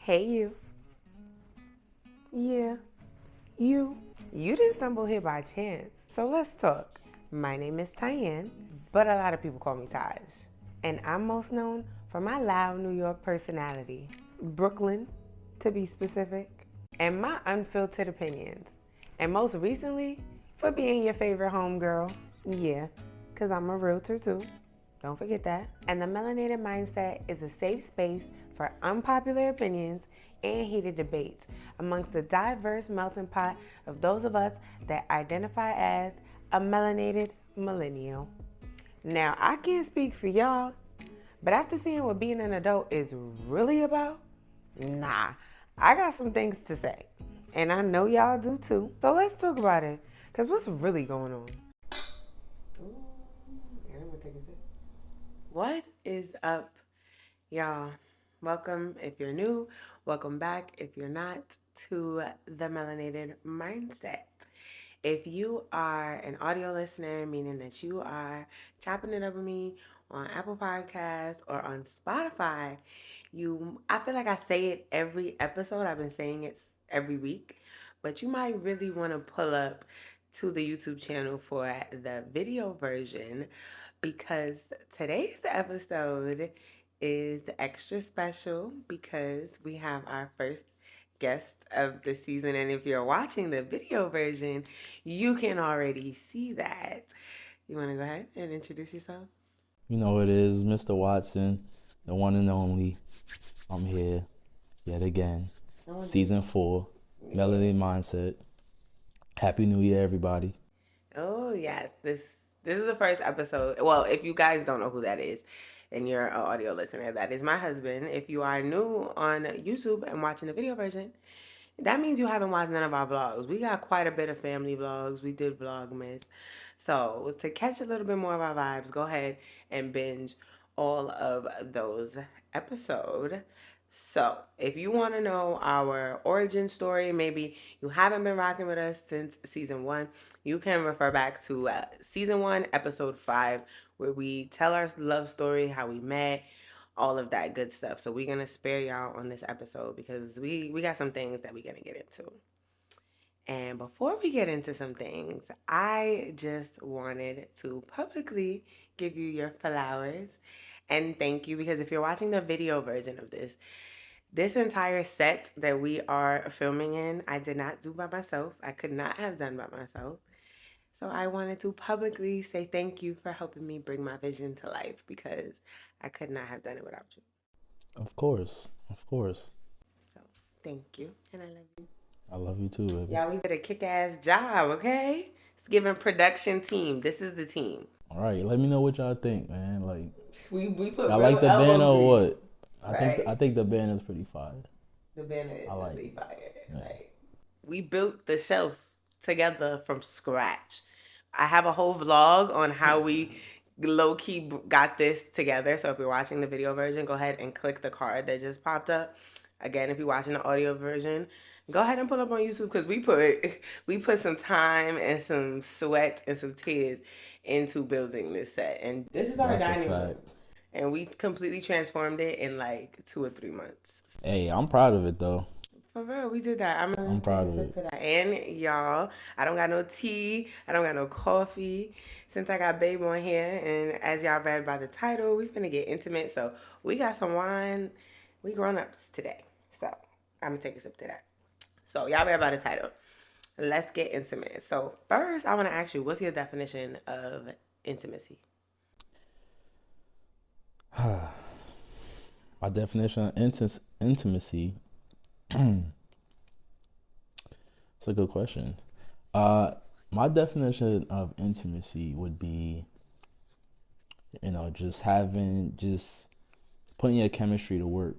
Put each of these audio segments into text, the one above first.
Hey you. Yeah, you. You didn't stumble here by chance. So let's talk. My name is Tyanne, but a lot of people call me Taj. And I'm most known for my loud New York personality, Brooklyn to be specific, and my unfiltered opinions. And most recently, for being your favorite homegirl. Yeah, because I'm a realtor too. Don't forget that. And the Melanated Mindset is a safe space for unpopular opinions and heated debates amongst the diverse melting pot of those of us that identify as a melanated millennial. Now, I can't speak for y'all, but after seeing what being an adult is really about, nah, I got some things to say. And I know y'all do too. So let's talk about it. Because what's really going on? Ooh, and I'm gonna take a sip. What is up, y'all? Welcome if you're new. Welcome back if you're not to the Melanated Mindset. If you are an audio listener, meaning that you are chopping it up with me on Apple Podcasts or on Spotify, I feel like I say it every episode. I've been saying it every week, but you might really want to pull up to the YouTube channel for the video version because today's episode is extra special because we have our first guest of the season. And if you're watching the video version, you can already see that. You want to go ahead and introduce yourself? You know it is, Mr. Watson, the one and only. I'm here yet again. Season 4, Melody Mindset. Happy New Year, everybody. Oh yes, this is the first episode. Well, if you guys don't know who that is, and you're an audio listener, that is my husband. If you are new on YouTube and watching the video version, that means you haven't watched none of our vlogs. We got quite a bit of family vlogs. We did Vlogmas. So to catch a little bit more of our vibes, go ahead and binge all of those episodes. So if you want to know our origin story, maybe you haven't been rocking with us since season 1, you can refer back to season 1, episode 5, where we tell our love story, how we met, all of that good stuff. So we're gonna spare y'all on this episode because we got some things that we're gonna get into. And before we get into some things, I just wanted to publicly give you your flowers and thank you because if you're watching the video version of this entire set that we are filming in, I did not do by myself. I could not have done by myself. So I wanted to publicly say thank you for helping me bring my vision to life because I could not have done it without you. Of course. So thank you, and I love you. I love you too, baby. Yeah, we did a kick-ass job, okay? It's giving production team. This is the team. All right, let me know what y'all think, man. Like, We put I real like the elbow banner or grease, what? right? I think the banner's pretty fire. The banner is like really fire. Yeah. Like, we built the shelf together from scratch. I have a whole vlog on how we low-key got this together. So if you're watching the video version, go ahead and click the card that just popped up. Again, if you're watching the audio version, go ahead and pull up on YouTube because we put some time and some sweat and some tears into building this set. And this is our That's a dining room. fact. And we completely transformed it in like 2 or 3 months. Hey, I'm proud of it though. For real, we did that. I'm proud of it. And y'all, I don't got no tea. I don't got no coffee. Since I got Babe on here, and as y'all read by the title, we finna get intimate. So we got some wine. We grown ups today. So I'm gonna take a sip to that. So y'all read by the title. Let's get intimate. So first, I want to ask you, what's your definition of intimacy? My definition of intimacy. It's a good question. My definition of intimacy would be, just putting your chemistry to work.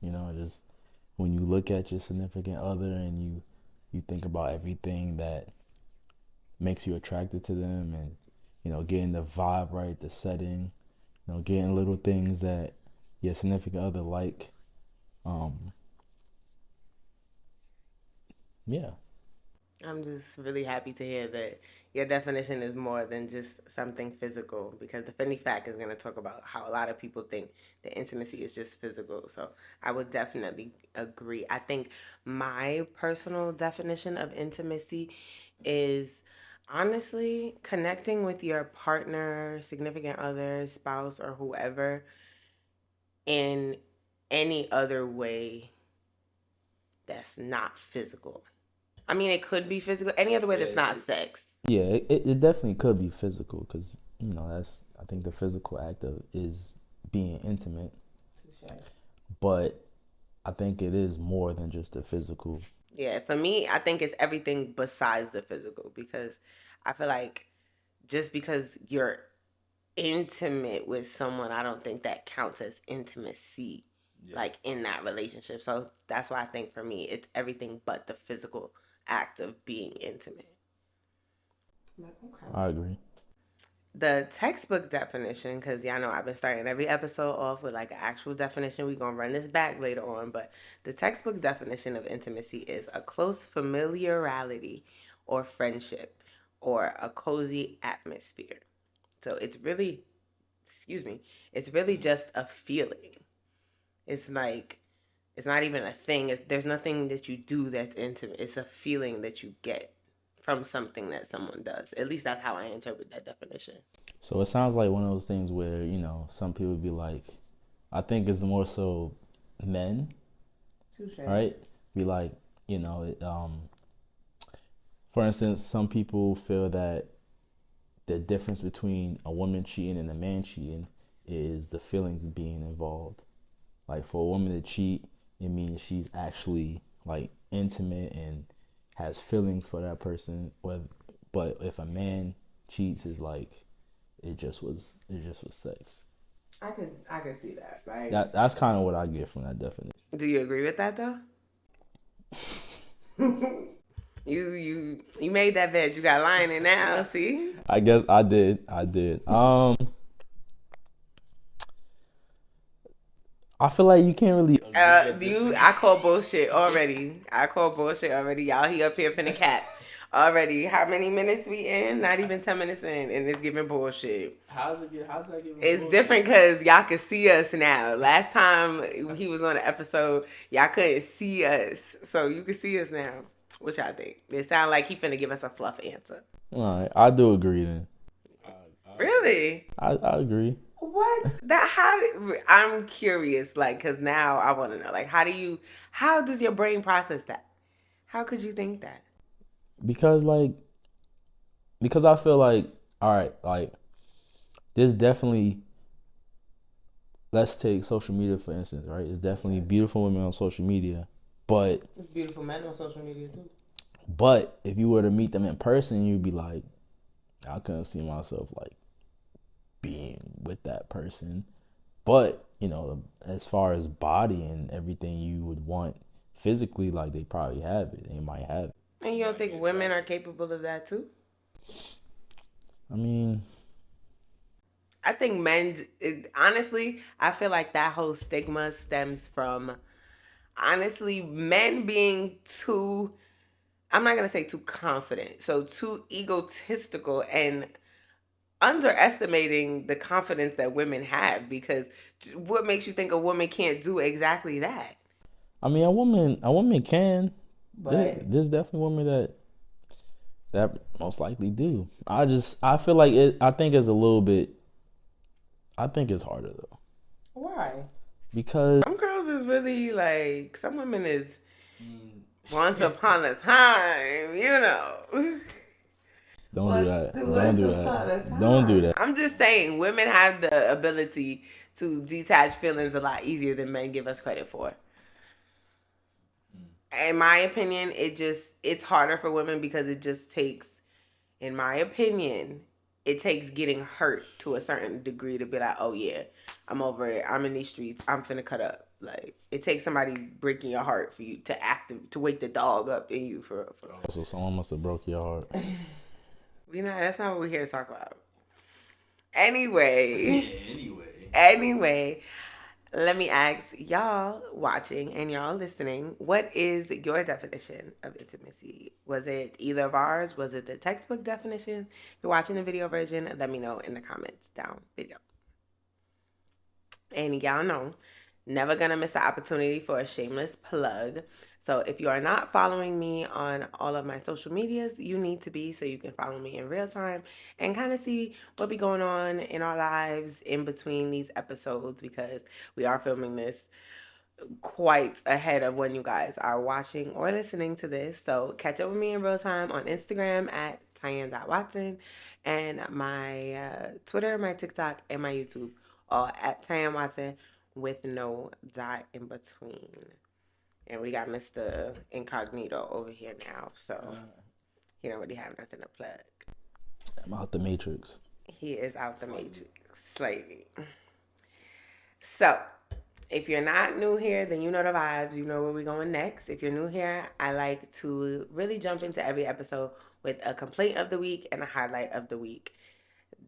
Just when you look at your significant other and you think about everything that makes you attracted to them and, getting the vibe right, the setting, getting little things that your significant other like. Yeah. I'm just really happy to hear that your definition is more than just something physical, because the funny fact is going to talk about how a lot of people think that intimacy is just physical. So I would definitely agree. I think my personal definition of intimacy is honestly connecting with your partner, significant other, spouse, or whoever in any other way that's not physical. I mean, it could be physical. Any other way that's not sex. Yeah, it definitely could be physical because, that's, I think the physical act of is being intimate. But I think it is more than just the physical. Yeah, for me, I think it's everything besides the physical, because I feel like just because you're intimate with someone, I don't think that counts as intimacy, like in that relationship. So that's why I think for me, it's everything but the physical act of being intimate. Okay. I agree. The textbook definition, because y'all know I've been starting every episode off with like an actual definition. We're going to run this back later on. But the textbook definition of intimacy is a close familiarity or friendship or a cozy atmosphere. So it's really, it's really just a feeling. It's like, it's not even a thing. There's nothing that you do that's intimate. It's a feeling that you get from something that someone does. At least that's how I interpret that definition. So it sounds like one of those things where, some people be like, I think it's more so men, right? Be like, for instance, some people feel that the difference between a woman cheating and a man cheating is the feelings being involved. Like for a woman to cheat, it means she's actually like intimate and has feelings for that person. But if a man cheats, is like it just was sex. I could see that. Like that's kind of what I get from that definition. Do you agree with that though? You made that bed. You got lying in now. See? I guess I did. I feel like you can't really. I call bullshit already. Y'all, he up here finna cap already. How many minutes we in? Not even 10 minutes in, and it's giving bullshit. How's that giving? It's bullshit? Different because y'all can see us now. Last time he was on the episode, y'all couldn't see us, so you can see us now. What y'all think? It sound like he finna give us a fluff answer. All right, I do agree then. Really? I agree. What? I'm curious, like, because now I want to know, like, how does your brain process that? How could you think that? Because I feel like, all right, like, there's definitely, let's take social media for instance, right? There's definitely beautiful women on social media, but there's beautiful men on social media too. But if you were to meet them in person, you'd be like, I couldn't see myself like being with that person. But, as far as body and everything you would want physically, like they probably have it. They might have it. And you don't think women are capable of that too? I mean, I think men, honestly, I feel like that whole stigma stems from, honestly, men being too, I'm not going to say too confident, so too egotistical and underestimating the confidence that women have, because what makes you think a woman can't do exactly that? I mean, a woman can. But there's definitely women that most likely do. I feel like I think it's harder though. Why? Because some girls is really like, some women is once upon a time, Don't do that. Don't do that. I'm just saying, women have the ability to detach feelings a lot easier than men give us credit for. In my opinion, it's harder for women because it just takes, in my opinion, it takes getting hurt to a certain degree to be like, oh yeah, I'm over it. I'm in these streets. I'm finna cut up. Like, it takes somebody breaking your heart for you to wake the dog up in you for. So someone must have broke your heart. That's not what we're here to talk about. Anyway, Let me ask y'all watching and y'all listening, what is your definition of intimacy? Was it either of ours? Was it the textbook definition? If you're watching the video version, let me know in the comments down below. And y'all know, never gonna miss the opportunity for a shameless plug. So if you are not following me on all of my social medias, you need to be, so you can follow me in real time and kind of see what be going on in our lives in between these episodes, because we are filming this quite ahead of when you guys are watching or listening to this. So catch up with me in real time on Instagram at Tyanne.Watson, and my Twitter, my TikTok, and my YouTube, all at Tyanne Watson with no dot in between. And we got Mr. Incognito over here now, so he don't really have nothing to plug. I'm out the Matrix. He is out the Matrix slightly. So, if you're not new here, then you know the vibes. You know where we're going next. If you're new here, I like to really jump into every episode with a complaint of the week and a highlight of the week.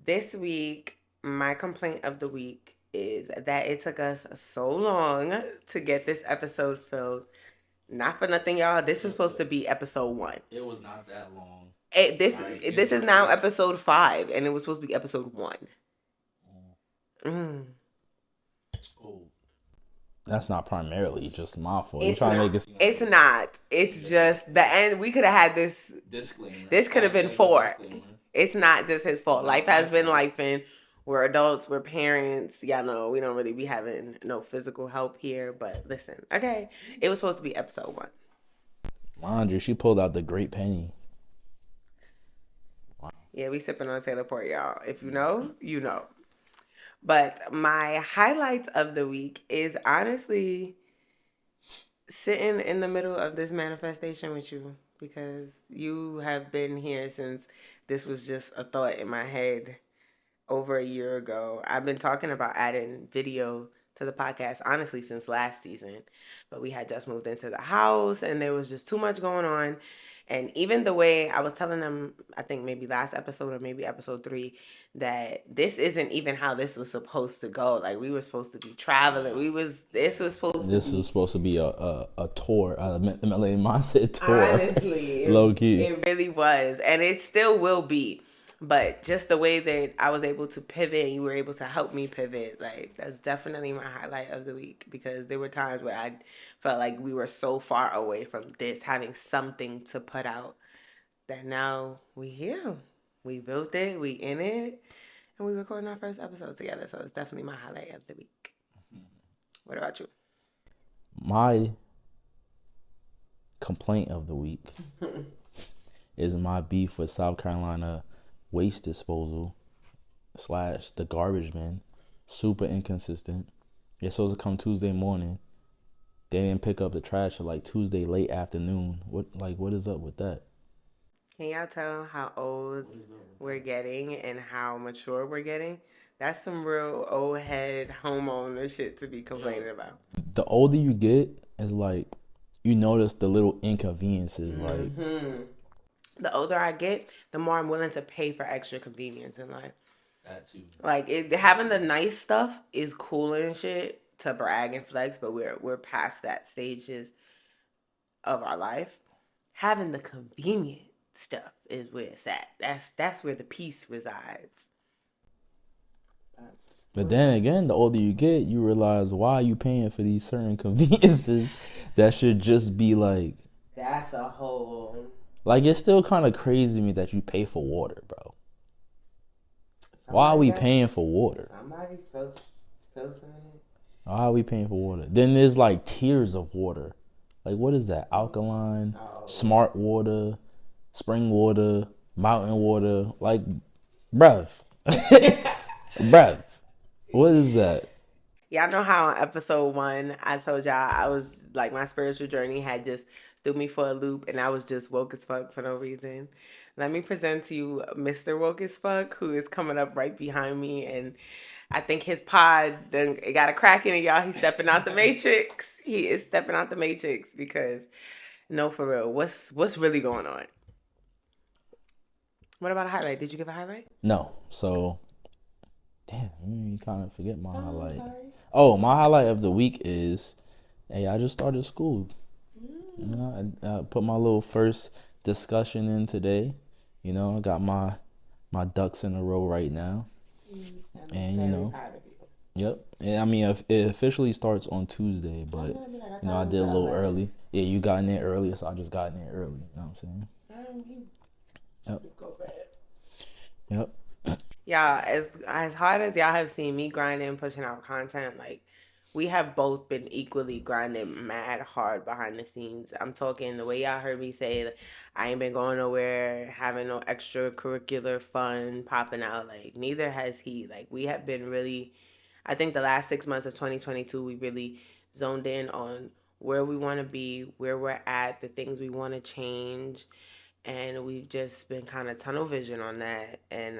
This week, my complaint of the week is that it took us so long to get this episode filled. Not for nothing, y'all. This was supposed to be episode 1. It was not that long. This is now episode 5, and it was supposed to be episode 1. Oh. That's not primarily just my fault. It's not. It's just the end. We could have had this disclaimer. This could have been 4. It's not just his fault. Life has been lifing. We're adults. We're parents. Y'all know we don't really be having no physical help here. But listen, okay, it was supposed to be episode 1. Mind you, she pulled out the great penny. Wow. Yeah, we sipping on Taylor Port, y'all. If you know, you know. But my highlight of the week is honestly sitting in the middle of this manifestation with you, because you have been here since this was just a thought in my head over a year ago. I've been talking about adding video to the podcast, honestly, since last season. But we had just moved into the house and there was just too much going on. And even the way I was telling them, I think maybe last episode or maybe episode 3, that this isn't even how this was supposed to go. Like, we were supposed to be traveling. This was supposed to be a tour, the Melanated mindset tour. Honestly, low key, it really was, and it still will be. But just the way that I was able to pivot and you were able to help me pivot, like, that's definitely my highlight of the week, because there were times where I felt like we were so far away from this, having something to put out, that now we here. We built it, we in it, and we recording our first episode together. So it's definitely my highlight of the week. What about you? My complaint of the week is my beef with South Carolina waste disposal / the garbage man. Super inconsistent. It's supposed to come Tuesday morning. They didn't pick up the trash till like Tuesday late afternoon. What is up with that? Can y'all tell how old we're getting and how mature we're getting? That's some real old head homeowner shit to be complaining about. The older you get, is like you notice the little inconveniences. Mm-hmm. The older I get, the more I'm willing to pay for extra convenience in life. That too. Like, having the nice stuff is cool and shit to brag and flex, but we're past that stages of our life. Having the convenient stuff is where it's at. That's where the peace resides. But then again, the older you get, you realize, why are you paying for these certain conveniences that should just be like... That's a whole... Like, it's still kind of crazy to me that you pay for water, bro. Why are we paying for water? Somebody's filtering it. Why are we paying for water? Then there's like tiers of water. Like, what is that? Alkaline, smart water, spring water, mountain water. Like, bruv. Bruv. What is that? Y'all know how on episode 1, I told y'all I was like, my spiritual journey had just threw me for a loop and I was just woke as fuck for no reason. Let me present to you Mr. Woke as Fuck, who is coming up right behind me, and I think his pod then it got a crack in it, y'all. He's stepping out the matrix. He is stepping out the matrix, because no, for real, what's really going on? What about a highlight? Did you give a highlight? No. So, damn, you kind of forget my highlight. Sorry. Oh, my highlight of the week is, hey, I just started school. You know, I put my little first discussion in today. You know, I got my ducks in a row right now, and you know, yep. And I mean, it officially starts on Tuesday, but you know, I did a little early. Yeah, you got in there earlier, so I just got in there early. You know what I'm saying? Yep. Yep. Y'all, as hard as y'all have seen me grinding, pushing out content, like we have both been equally grinding mad hard behind the scenes. I'm talking the way y'all heard me say, like, I ain't been going nowhere, having no extracurricular fun popping out. Like neither has he. Like we have been really, I think the last 6 months of 2022, we really zoned in on where we want to be, where we're at, the things we want to change, and we've just been kind of tunnel vision on that. And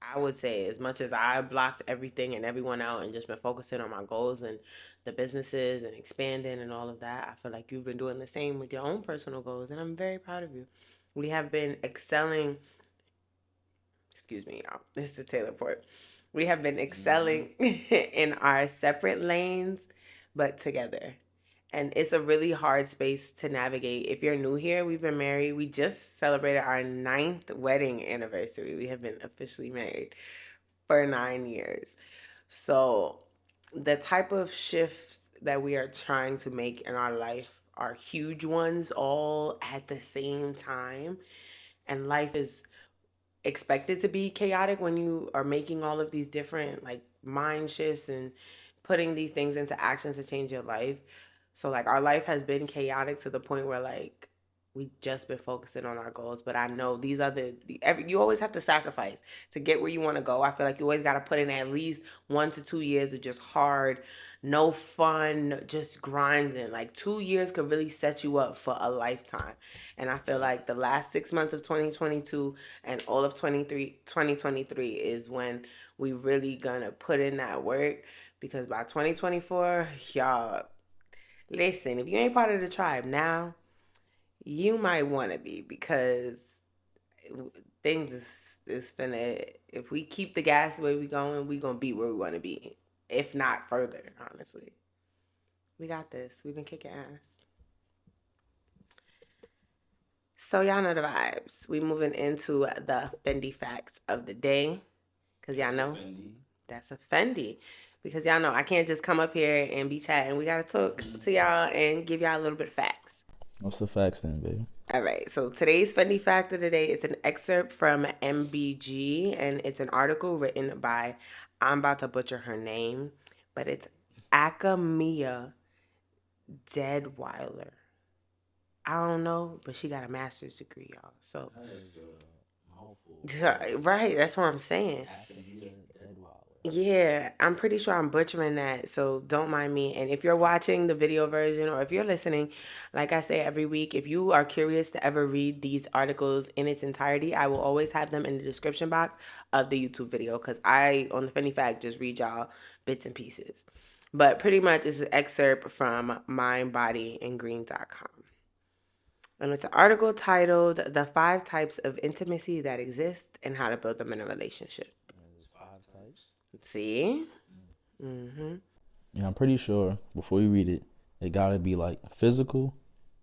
I would say, as much as I blocked everything and everyone out and just been focusing on my goals and the businesses and expanding and all of that, I feel like you've been doing the same with your own personal goals, and I'm very proud of you. We have been excelling. Excuse me, y'all. This is the Taylor Port. We have been excelling in our separate lanes, but together. And it's a really hard space to navigate. If you're new here, we've been married. We just celebrated our 9th wedding anniversary. We have been officially married for 9 years. So the type of shifts that we are trying to make in our life are huge ones all at the same time. And life is expected to be chaotic when you are making all of these different like mind shifts and putting these things into actions to change your life. So like our life has been chaotic to the point where like we just been focusing on our goals, but I know these are you always have to sacrifice to get where you want to go. I feel like you always got to put in at least 1 to 2 years of just hard, no fun, just grinding. Like 2 years could really set you up for a lifetime. And I feel like the last 6 months of 2022 and all of 2023 is when we really gonna put in that work, because by 2024, y'all, listen, if you ain't part of the tribe now, you might want to be, because things is finna, if we keep the gas the way we going, we gonna be where we want to be, if not further. Honestly, we got this. We've been kicking ass. So y'all know the vibes. We moving into the Fendi facts of the day, cause y'all know that's a Fendi. Because y'all know I can't just come up here and be chatting. We gotta talk to y'all and give y'all a little bit of facts. What's the facts then, baby? All right, so today's Fendi fact of the day is an excerpt from MBG, and it's an article written by, I'm about to butcher her name, but it's Akamia Deadweiler. I don't know, but she got a master's degree, y'all. So, right, that's what I'm saying. Yeah, I'm pretty sure I'm butchering that, so don't mind me. And if you're watching the video version or if you're listening, like I say every week, if you are curious to ever read these articles in its entirety, I will always have them in the description box of the YouTube video, because I, on the Funny Fact, just read y'all bits and pieces. But pretty much it's an excerpt from mindbodyandgreen.com. And it's an article titled The 5 Types of Intimacy That Exist and How to Build Them in a Relationship. There's 5 types. See? Mm-hmm. Yeah, I'm pretty sure before you read it, it gotta be like physical,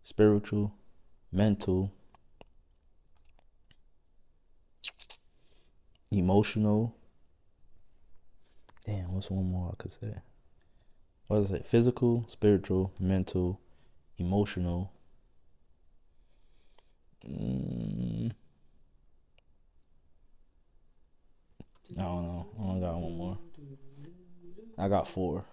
spiritual, mental, emotional. Damn, what's one more I could say? What is it? Physical, spiritual, mental, emotional. I don't know. I only got one more. I got 4.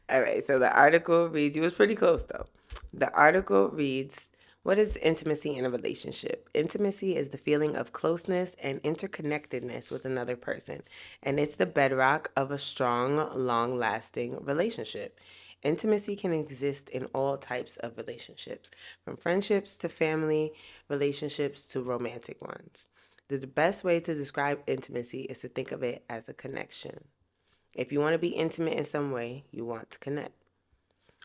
All right, so the article reads, you was pretty close though. The article reads, what is intimacy in a relationship? Intimacy is the feeling of closeness and interconnectedness with another person, and it's the bedrock of a strong, long-lasting relationship. Intimacy can exist in all types of relationships, from friendships to family relationships to romantic ones. The best way to describe intimacy is to think of it as a connection. If you want to be intimate in some way, you want to connect.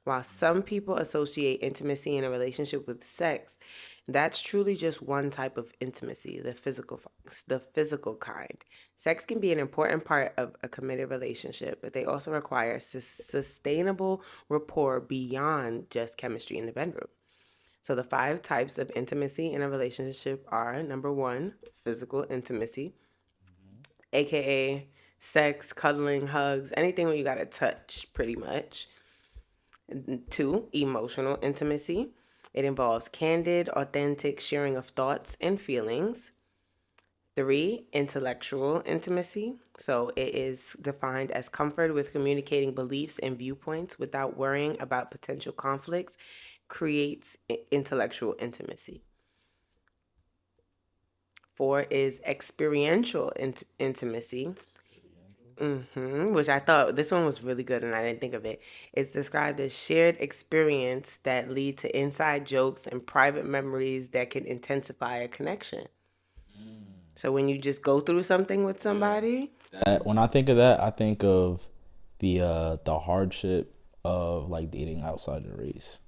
While some people associate intimacy in a relationship with sex, that's truly just one type of intimacy, the physical kind. Sex can be an important part of a committed relationship, but they also require sustainable rapport beyond just chemistry in the bedroom. So the 5 types of intimacy in a relationship are: number 1, physical intimacy, aka sex, cuddling, hugs, anything where you gotta touch, pretty much. 2, emotional intimacy. It involves candid, authentic sharing of thoughts and feelings. 3, intellectual intimacy. So it is defined as comfort with communicating beliefs and viewpoints without worrying about potential conflicts, creates intellectual intimacy. 4 is experiential intimacy. Which I thought this one was really good and I didn't think of it. It's described as shared experience that lead to inside jokes and private memories that can intensify a connection. So when you just go through something with somebody, When I think of that, I think of the hardship of like dating outside the race.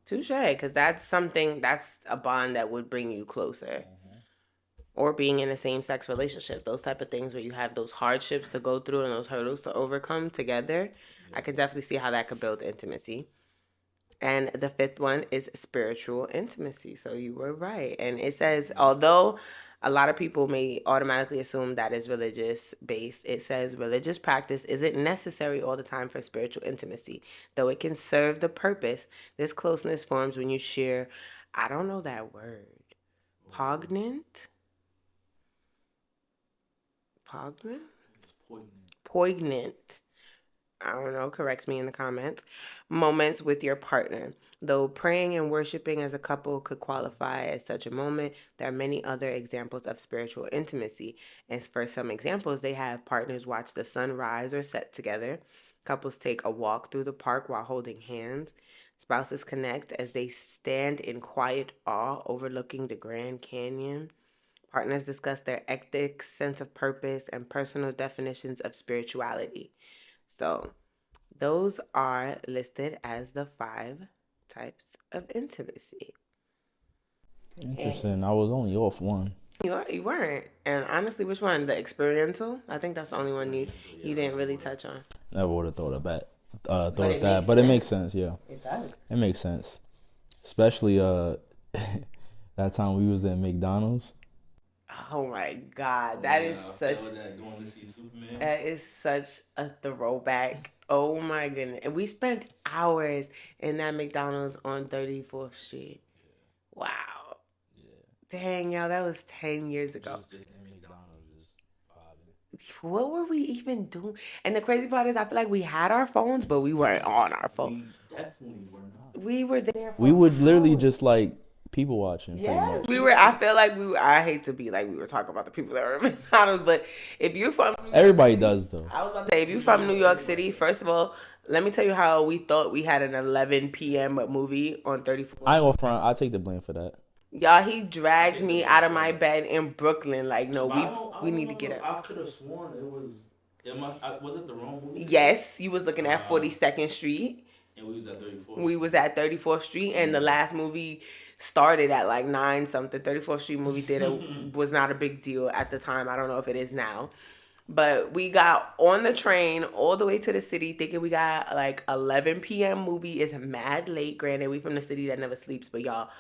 touche, because that's a bond that would bring you closer. Or being in a same-sex relationship, those type of things where you have those hardships to go through and those hurdles to overcome together, I could definitely see how that could build intimacy. And the 5th one is spiritual intimacy. So you were right. And it says, although a lot of people may automatically assume that is religious based, it says religious practice isn't necessary all the time for spiritual intimacy, though it can serve the purpose. This closeness forms when you share, I don't know that word, poignant? Poignant? Poignant. I don't know, corrects me in the comments. Moments with your partner. Though praying and worshiping as a couple could qualify as such a moment, there are many other examples of spiritual intimacy. And for some examples, they have partners watch the sun rise or set together. Couples take a walk through the park while holding hands. Spouses connect as they stand in quiet awe overlooking the Grand Canyon. Partners discuss their ethics, sense of purpose, and personal definitions of spirituality. So, those are listed as the 5 types of intimacy. Interesting. I was only off one. You weren't. And honestly, which one? The experiential? I think that's the only one you didn't really touch on. Never would have thought of that. But It makes sense. Yeah, It does. it makes sense. Especially that time we was at McDonald's. Oh my God, that is such a throwback. Oh my goodness. And we spent hours in that McDonald's on 34th Street. Wow. Dang, y'all, that was 10 years ago. What were we even doing? And the crazy part is, I feel like we had our phones, but we weren't on our phone. Definitely were not. We were there. We would literally just like people watching. Yes, we were. I feel like I hate to be like we were talking about the people that were in McDonald's, but if you're from Everybody does though. I was about to say, if you're from New York City, first of all, let me tell you how we thought we had an 11 p.m. movie on 34th. I ain't gonna front. I take the blame for that. Y'all, he dragged me out of my bed in Brooklyn. Like, no, we need to get up. I could have sworn it was. Was it the wrong movie? Yes, you was looking at 42nd Street. And we was at 34th. We was at 34th Street, and the last movie started at like 9 something. 34th Street movie theater was not a big deal at the time. I don't know if it is now. But we got on the train all the way to the city thinking we got like 11 p.m. movie. Is mad late. Granted, we from the city that never sleeps, but y'all,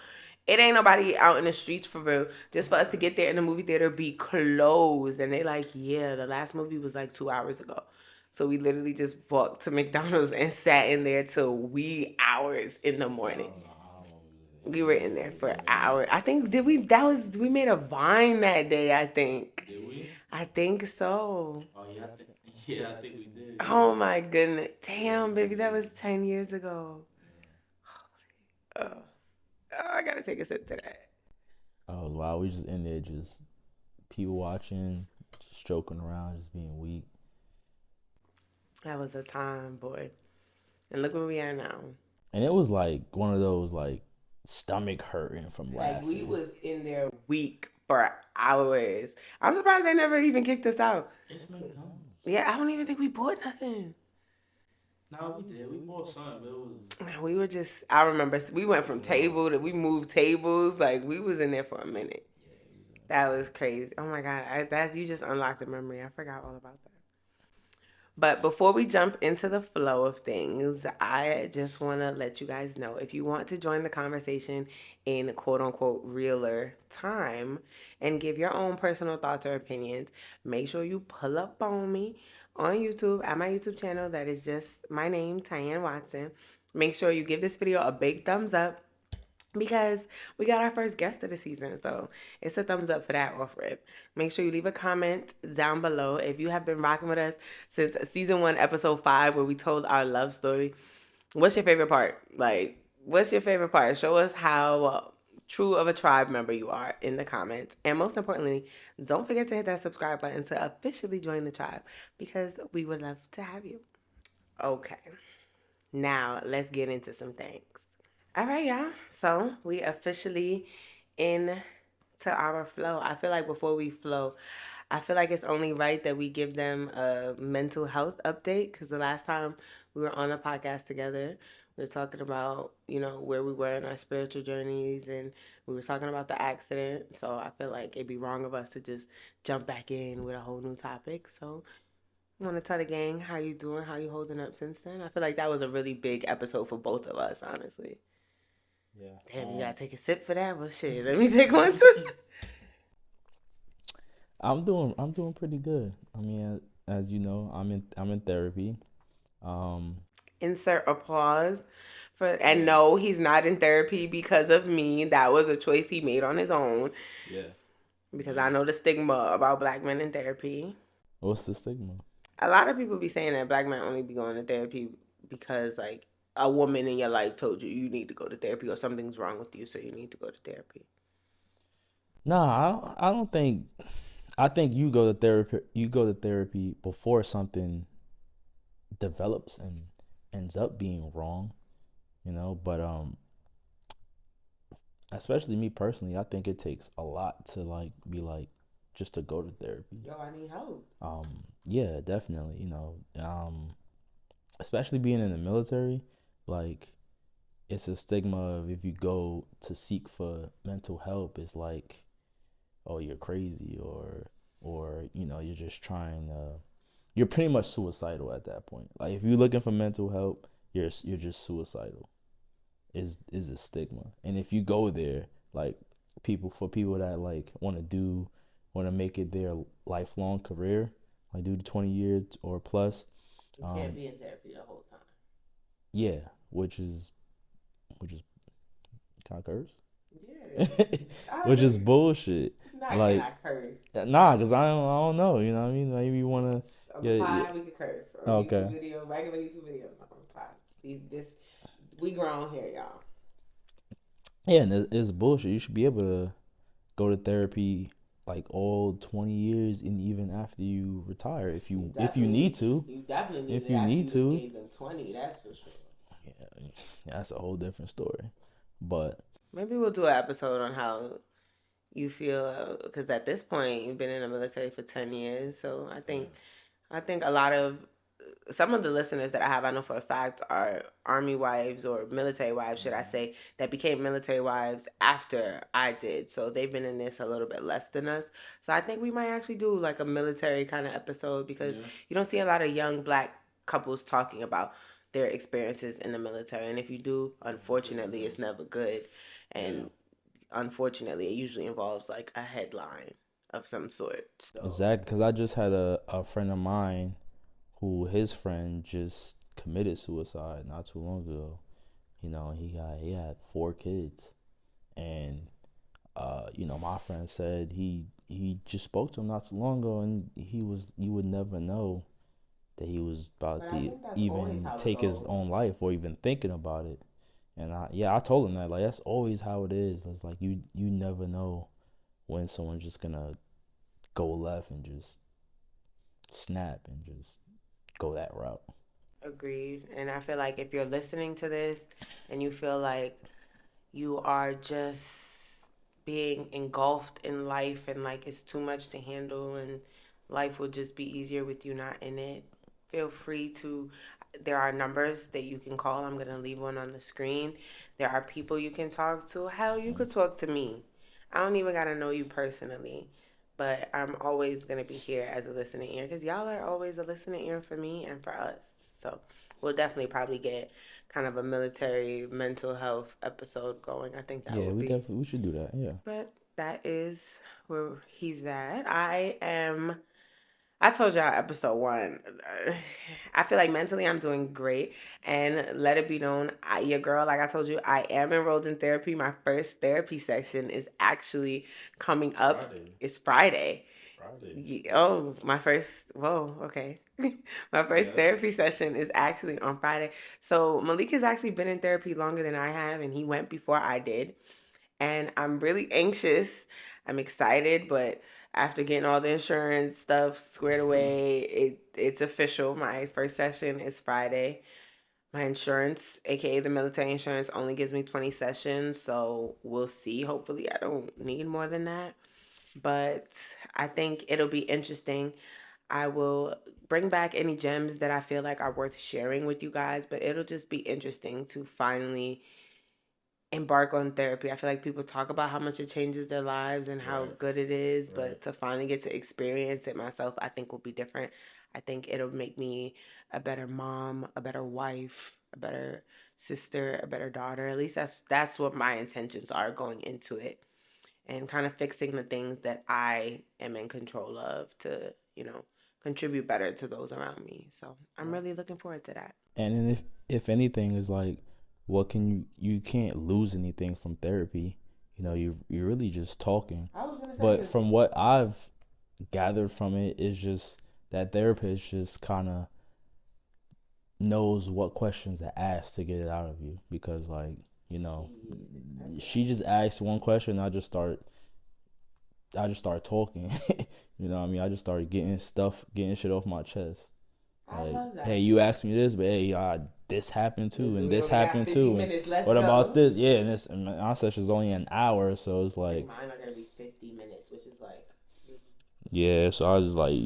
it ain't nobody out in the streets for real. Just for us to get there in the movie theater be closed. And they like, yeah, the last movie was like 2 hours ago. So we literally just walked to McDonald's and sat in there till wee hours in the morning. We were in there for hours. I think we made a Vine that day, I think. Did we? I think so. Oh yeah, I think we did. Oh my goodness. Damn, baby, that was 10 years ago. Oh, I gotta take a sip to that. Oh wow, we just in there just people watching, just joking around, just being weak. That was a time, boy. And look where we are now. And it was like one of those like stomach hurting from laughing. Like we was in there weak for hours. I'm surprised they never even kicked us out. It's McDonald's. Yeah, I don't even think we bought nothing. No, we did. We bought some, but it was. We were just, I remember we went from table to we moved tables. Like, we was in there for a minute. That was crazy. Oh my God. You just unlocked a memory. I forgot all about that. But before we jump into the flow of things, I just want to let you guys know if you want to join the conversation in quote unquote realer time and give your own personal thoughts or opinions, make sure you pull up on me on YouTube at my YouTube channel. That is just my name, Tyanne Watson. Make sure you give this video a big thumbs up because we got our first guest of the season. So it's a thumbs up for that off rip. Make sure you leave a comment down below if you have been rocking with us since season 1, episode 5, where we told our love story. What's your favorite part? Like, what's your favorite part? Show us how true of a tribe member you are in the comments. And most importantly, don't forget to hit that subscribe button to officially join the tribe because we would love to have you. Okay, now let's get into some things. All right, y'all. So we officially in to our flow. I feel like before we flow, I feel like it's only right that we give them a mental health update because the last time we were on a podcast together, we were talking about, where we were in our spiritual journeys and we were talking about the accident. So I feel like it'd be wrong of us to just jump back in with a whole new topic. So I want to tell the gang how you doing, how you holding up since then. I feel like that was a really big episode for both of us, honestly. Yeah. Damn, you gotta take a sip for that. Well, shit, let me take one too. I'm doing pretty good. I mean, as you know, I'm in therapy. Insert applause for. And no, he's not in therapy because of me. That was a choice he made on his own. Yeah. Because I know the stigma about black men in therapy. What's the stigma? A lot of people be saying that black men only be going to therapy because like a woman in your life told you you need to go to therapy or something's wrong with you, so you need to go to therapy. Nah, I don't think. I think you go to therapy. You go to therapy before something develops and ends up being wrong, But especially me personally, I think it takes a lot to be just to go to therapy. Yo, I need help. Yeah, definitely. Especially being in the military, like it's a stigma of if you go to seek for mental help, it's like, oh, you're crazy or you're just trying to. You're pretty much suicidal at that point. Like if you're looking for mental help, you're just suicidal. Is a stigma, and if you go there, like people that like want to make it their lifelong career, like do the 20 years or plus. You can't be in therapy the whole time. Yeah, which is can I curse? Yeah, which is bullshit. Not like, can I curse? Nah, cause I don't know. You know what I mean? Maybe you wanna. We can curse. Okay. YouTube video, regular YouTube videos on the pod. See this. We grown here, y'all. Yeah, and it's bullshit. You should be able to go to therapy like all 20 years and even after you retire if you need to. You definitely need if you need to. Gave them 20, that's for sure. Yeah, that's a whole different story. But maybe we'll do an episode on how you feel because at this point you've been in the military for 10 years. So I think a lot of some of the listeners that I have, I know for a fact, are Army wives or military wives, should I say, that became military wives after I did. So they've been in this a little bit less than us. So I think we might actually do like a military kind of episode because you don't see a lot of young black couples talking about their experiences in the military. And if you do, unfortunately, it's never good. And unfortunately, it usually involves like a headline of some sort. So. Exactly, because I just had a friend of mine who his friend just committed suicide not too long ago. He had 4 kids, and my friend said he just spoke to him not too long ago, and you would never know that he was about to even take his own life or even thinking about it. And I told him that like that's always how it is. It's like you never know when someone's just gonna go left and just snap and just go that route. Agreed. And I feel like if you're listening to this and you feel like you are just being engulfed in life and like it's too much to handle and life will just be easier with you not in it, feel free to there are numbers that you can call. I'm going to leave one on the screen. There are people you can talk to. Hell, you could talk to me. I don't even got to know you personally. But I'm always going to be here as a listening ear because y'all are always a listening ear for me and for us. So we'll definitely probably get kind of a military mental health episode going. I think that Yeah, would we be. definitely we should do that. Yeah. But that is where he's at. I told y'all episode 1. I feel like mentally I'm doing great. And let it be known, your girl, like I told you, I am enrolled in therapy. My first therapy session is actually coming up. Friday. It's Friday. Friday. Oh, my first, whoa, okay. My first therapy session is actually on Friday. So Malik has actually been in therapy longer than I have, and he went before I did. And I'm really anxious. I'm excited, but after getting all the insurance stuff squared away, it's official. My first session is Friday. My insurance, aka the military insurance, only gives me 20 sessions, so we'll see. Hopefully, I don't need more than that. But I think it'll be interesting. I will bring back any gems that I feel like are worth sharing with you guys, but it'll just be interesting to finally embark on therapy. I feel like people talk about how much it changes their lives and how good it is, but to finally get to experience it myself, I think will be different. I think it'll make me a better mom, a better wife, a better sister, a better daughter. At least that's what my intentions are going into it. And kind of fixing the things that I am in control of to, contribute better to those around me. So I'm really looking forward to that. And then if anything is like, what can you can't lose anything from therapy. You know, you're really just talking. I was gonna say, But from what I've gathered from it is just that therapist just kind of knows what questions to ask to get it out of you, because like, she just asks one question and I just start talking. You know what I mean? I just started getting shit off my chest. I love that. Hey, you asked me this, but hey, this happened too, and this happened too. What go. about this? Yeah, and our session's only an hour, so it's like mine are gonna be 50 minutes, which is like. Yeah, so I was like,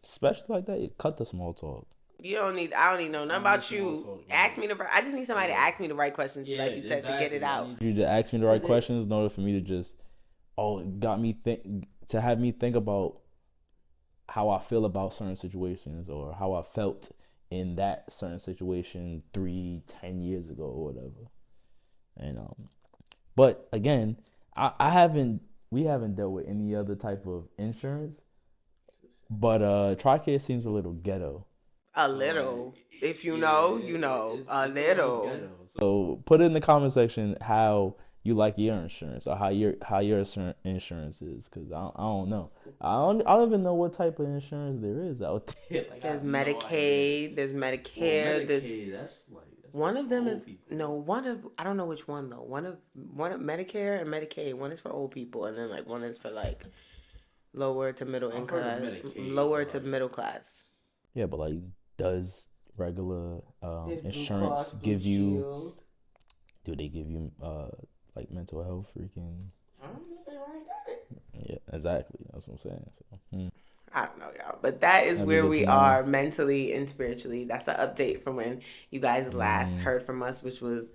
especially like that, cut the small talk. I don't need to know nothing about you. Ask me I just need somebody to ask me the right questions, like you said, to get it out. I need you to ask me the right questions in order for me to just, have me think about how I feel about certain situations or how I felt in that certain situation 10 years ago or whatever. And but again, we haven't dealt with any other type of insurance, but TRICARE seems a little ghetto. A little. If you know, you know. A little. So put it in the comment section how you like your insurance or how your insurance is, because I don't know. I don't even know what type of insurance there is out there. Like, there's Medicaid, there's Medicare, that's one of them is I don't know which one though. One of Medicare and Medicaid. One is for old people, and then like one is for like lower to middle income, lower to middle class. Yeah, but like, does regular insurance give you? Shield. Do they give you like mental health freaking? I don't know if they already got it. Yeah, exactly. That's what I'm saying. So. I don't know, y'all, but that is where we are mentally and spiritually. That's an update from when you guys last heard from us, which was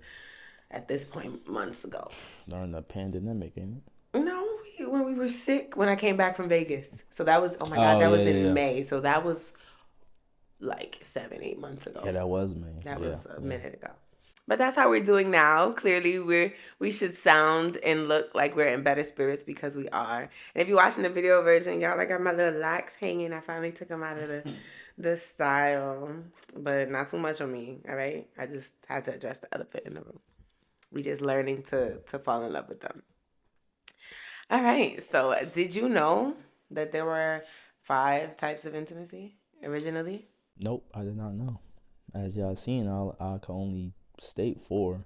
at this point months ago. During the pandemic, ain't it? No, when we were sick, when I came back from Vegas. So that was, that was in May. So that was like 7-8 months ago. Yeah, that was May. That was a minute ago. But that's how we're doing now. Clearly, we should sound and look like we're in better spirits because we are. And if you're watching the video version, y'all, I got my little locks hanging. I finally took them out of the style. But not too much on me, all right? I just had to address the elephant in the room. We just learning to fall in love with them. All right. So did you know that there were 5 types of intimacy originally? Nope, I did not know. As y'all seen, I can only state 4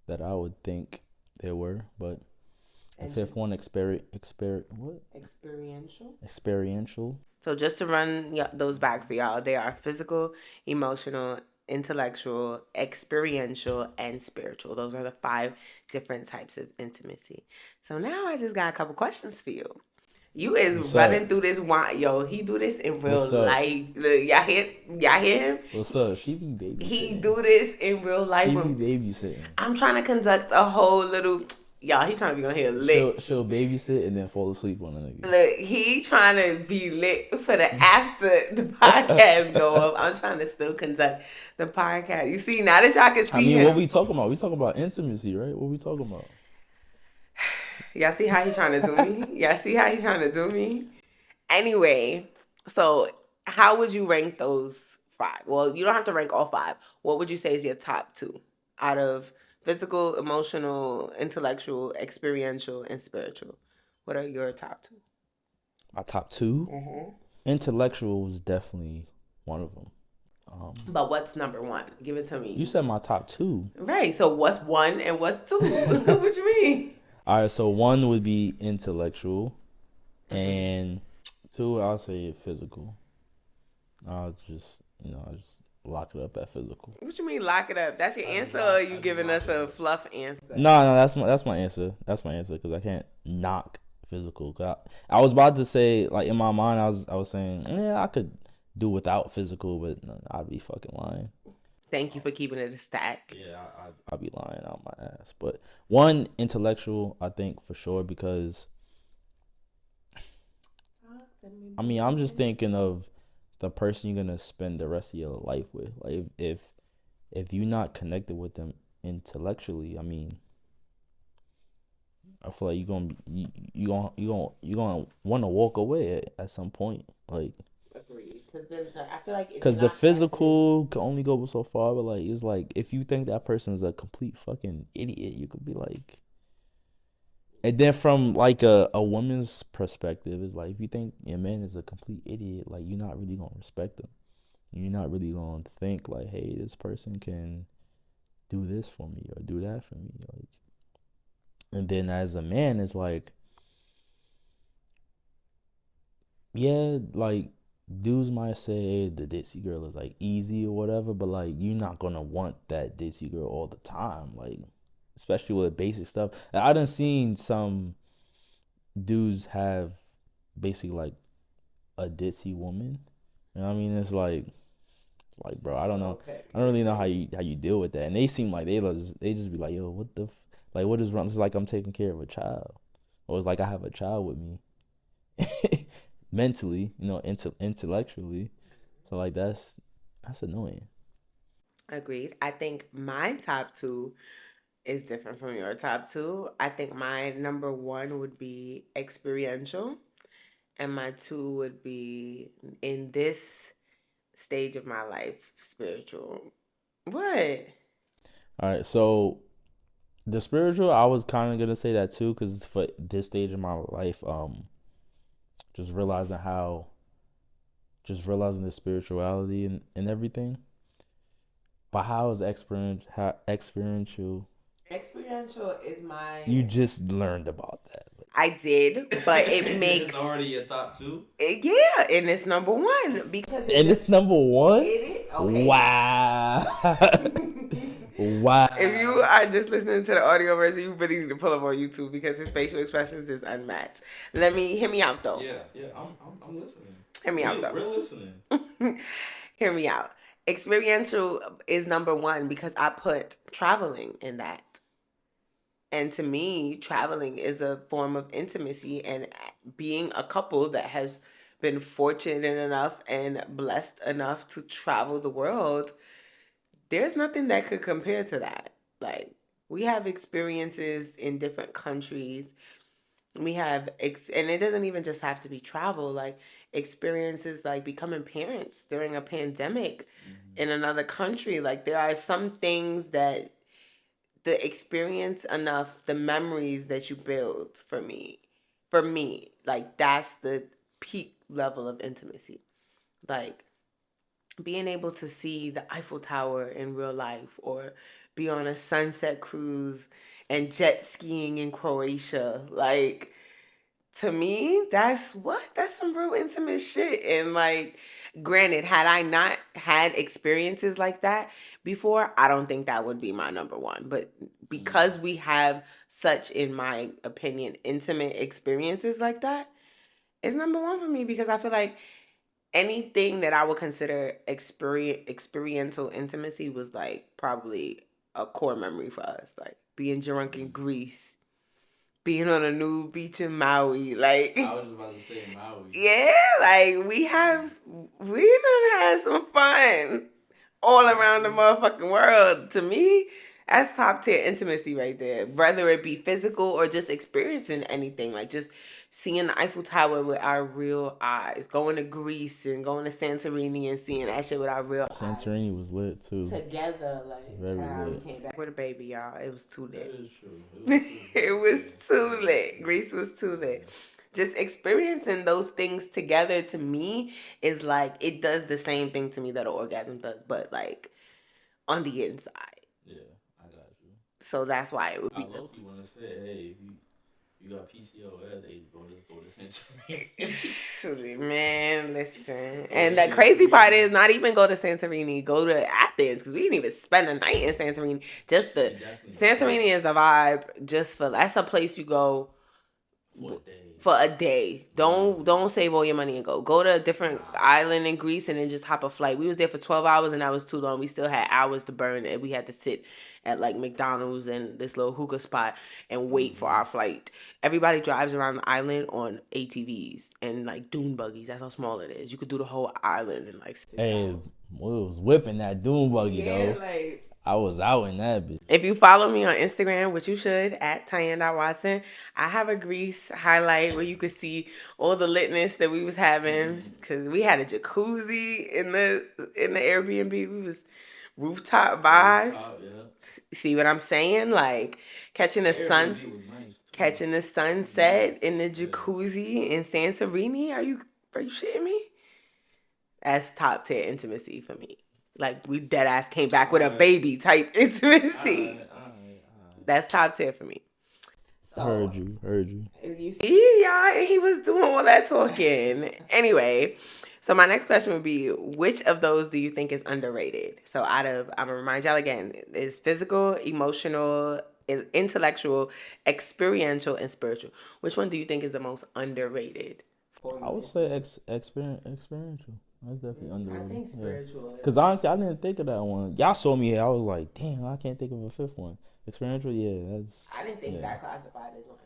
that I would think there were, but the 5th one, experiential. So just to run those back for y'all, they are physical, emotional, intellectual, experiential, and spiritual. Those are the 5 different types of intimacy. So now I just got a couple questions for you. You is What's running up? through this wine. Yo, he do this in real What's up? life. Look, y'all hear him? What's up? She be He babysitting. do this in real life. She be When babysitting. I'm trying to conduct a whole little, y'all, he trying to be on here lit. She'll babysit and then fall asleep on a nigga. Look, he trying to be lit for the after the podcast go up. I'm trying to still conduct the podcast. You see, now that y'all can I see mean, what him, we talking about? We talking about intimacy, right? What we talking about? y'all see how he trying to do me? Y'all see how he trying to do me? Anyway, so how would you rank those five? Well, you don't have to rank all five. What would you say is your top two out of physical, emotional, intellectual, experiential, and spiritual? What are your top two? My top 2. Mm-hmm. Intellectual was definitely one of them. But what's number one? Give it to me. You said my top 2. Right. So what's one and what's two? What you mean? All right, so one would be intellectual, and 2, I'll say physical. I'll just lock it up at physical. What you mean lock it up? That's your answer, or are you giving us a fluff answer? No, that's my answer. That's my answer because I can't knock physical. 'Cause I was about to say, like, in my mind, I was saying, yeah, I could do without physical, but no, I'd be fucking lying. Thank you for keeping it a stack. Yeah, I'd be lying out my ass. But one, intellectual, I think for sure, because I mean, I'm just thinking of the person you're gonna spend the rest of your life with. Like, if you're not connected with them intellectually, I mean, I feel like you gonna want to walk away at some point, like, Agreed. Because I feel like because the physical can only go so far. But like, it's like if you think that person is a complete fucking idiot, you could be like, and then from like a woman's perspective, it's like if you think your man is a complete idiot, like you're not really gonna respect him. You're not really gonna think like, hey, this person can do this for me or do that for me, like. And then as a man, it's like, yeah, like dudes might say hey, the ditzy girl is like easy or whatever, but like you're not gonna want that ditzy girl all the time, like especially with basic stuff. I done seen some dudes have basically like a ditzy woman. You know what I mean? It's like, bro, I don't know. Okay. I don't really know how you deal with that. And they seem like they just be like, yo, like what is wrong? It's like I'm taking care of a child, or it's like I have a child with me, mentally, intellectually. So like that's annoying. Agreed. I think my top two is different from your top two. I think my number one would be experiential, and my two would be in this stage of my life, spiritual. What? All right, so the spiritual, I was kind of gonna say that too, because for this stage of my life, just realizing how, just realizing the spirituality and everything. But how is experiential? Experiential is my. You just learned about that. I did, but it makes. It's already your top two. Yeah, and it's number one because. And it's number one. It is? Okay. Wow. Wow. If you are just listening to the audio version, you really need to pull up on YouTube because his facial expressions is unmatched. Hear me out though. Yeah, I'm listening. Hear me out though. We're listening. Hear me out. Experiential is number one because I put traveling in that. And to me, traveling is a form of intimacy, and being a couple that has been fortunate enough and blessed enough to travel the world, there's nothing that could compare to that. Like, we have experiences in different countries. We have, and it doesn't even just have to be travel, like experiences like becoming parents during a pandemic in another country. Like, there are some things that the experience enough, the memories that you build for me, like that's the peak level of intimacy. Like, being able to see the Eiffel Tower in real life, or be on a sunset cruise and jet skiing in Croatia. Like, to me, that's some real intimate shit. And like, granted, had I not had experiences like that before, I don't think that would be my number one. But because we have such, in my opinion, intimate experiences like that, It's number one for me because I feel like anything that I would consider experiential intimacy was like probably a core memory for us. Like being drunk in Greece, being on a nude beach in Maui. Like, I was just about to say Maui. yeah, like we done had some fun all around the motherfucking world. To me, that's top tier intimacy right there. Whether it be physical or just experiencing anything, like just seeing the Eiffel Tower with our real eyes, going to Greece and going to Santorini and seeing that shit with our real eyes. Santorini was lit too. Together, like, Very child, lit. we came back with a baby, y'all. It was too That lit. is true. It was too lit. Greece was too lit. Just experiencing those things together to me is like it does the same thing to me that an orgasm does, but like on the inside. Yeah, I got you. So that's why it would I be. low-key want to say, hey, if you got PCOS, they go to Santorini. Man, listen. And the crazy part is not even go to Santorini, go to Athens because we didn't even spend a night in Santorini. Just the Santorini is a vibe. Just for that's a place you go for a day. Don't save all your money and go. Go to a different island in Greece and then just hop a flight. We was there for 12 hours and that was too long. We still had hours to burn and we had to sit at like McDonald's and this little hookah spot and wait for our flight. Everybody drives around the island on ATVs and like dune buggies. That's how small it is. You could do the whole island in like 6 Hey, hours. we was whipping that dune buggy though. Like I was out in that bitch. if you follow me on Instagram, which you should, at Tyanne.Watson, I have a Greece highlight where you could see all the litness that we was having. Cause we had a jacuzzi in the Airbnb. We was rooftop vibes. See what I'm saying? Like catching the sunset in the jacuzzi in Santorini. Are you shitting me? That's top tier intimacy for me. Like we dead ass came back with a baby type intimacy. That's top tier for me. So, Heard you. You see, y'all, he was doing all that talking. Anyway, so my next question would be, which of those do you think is underrated? So I'm gonna remind y'all again, is physical, emotional, intellectual, experiential, and spiritual. Which one do you think is the most underrated? I would say experiential. That's definitely underrated. I think spiritual. Because honestly, I didn't think of that one. Y'all saw me here. I was like, damn, I can't think of a fifth one. Experiential, yeah, that's. I didn't think that classified as one.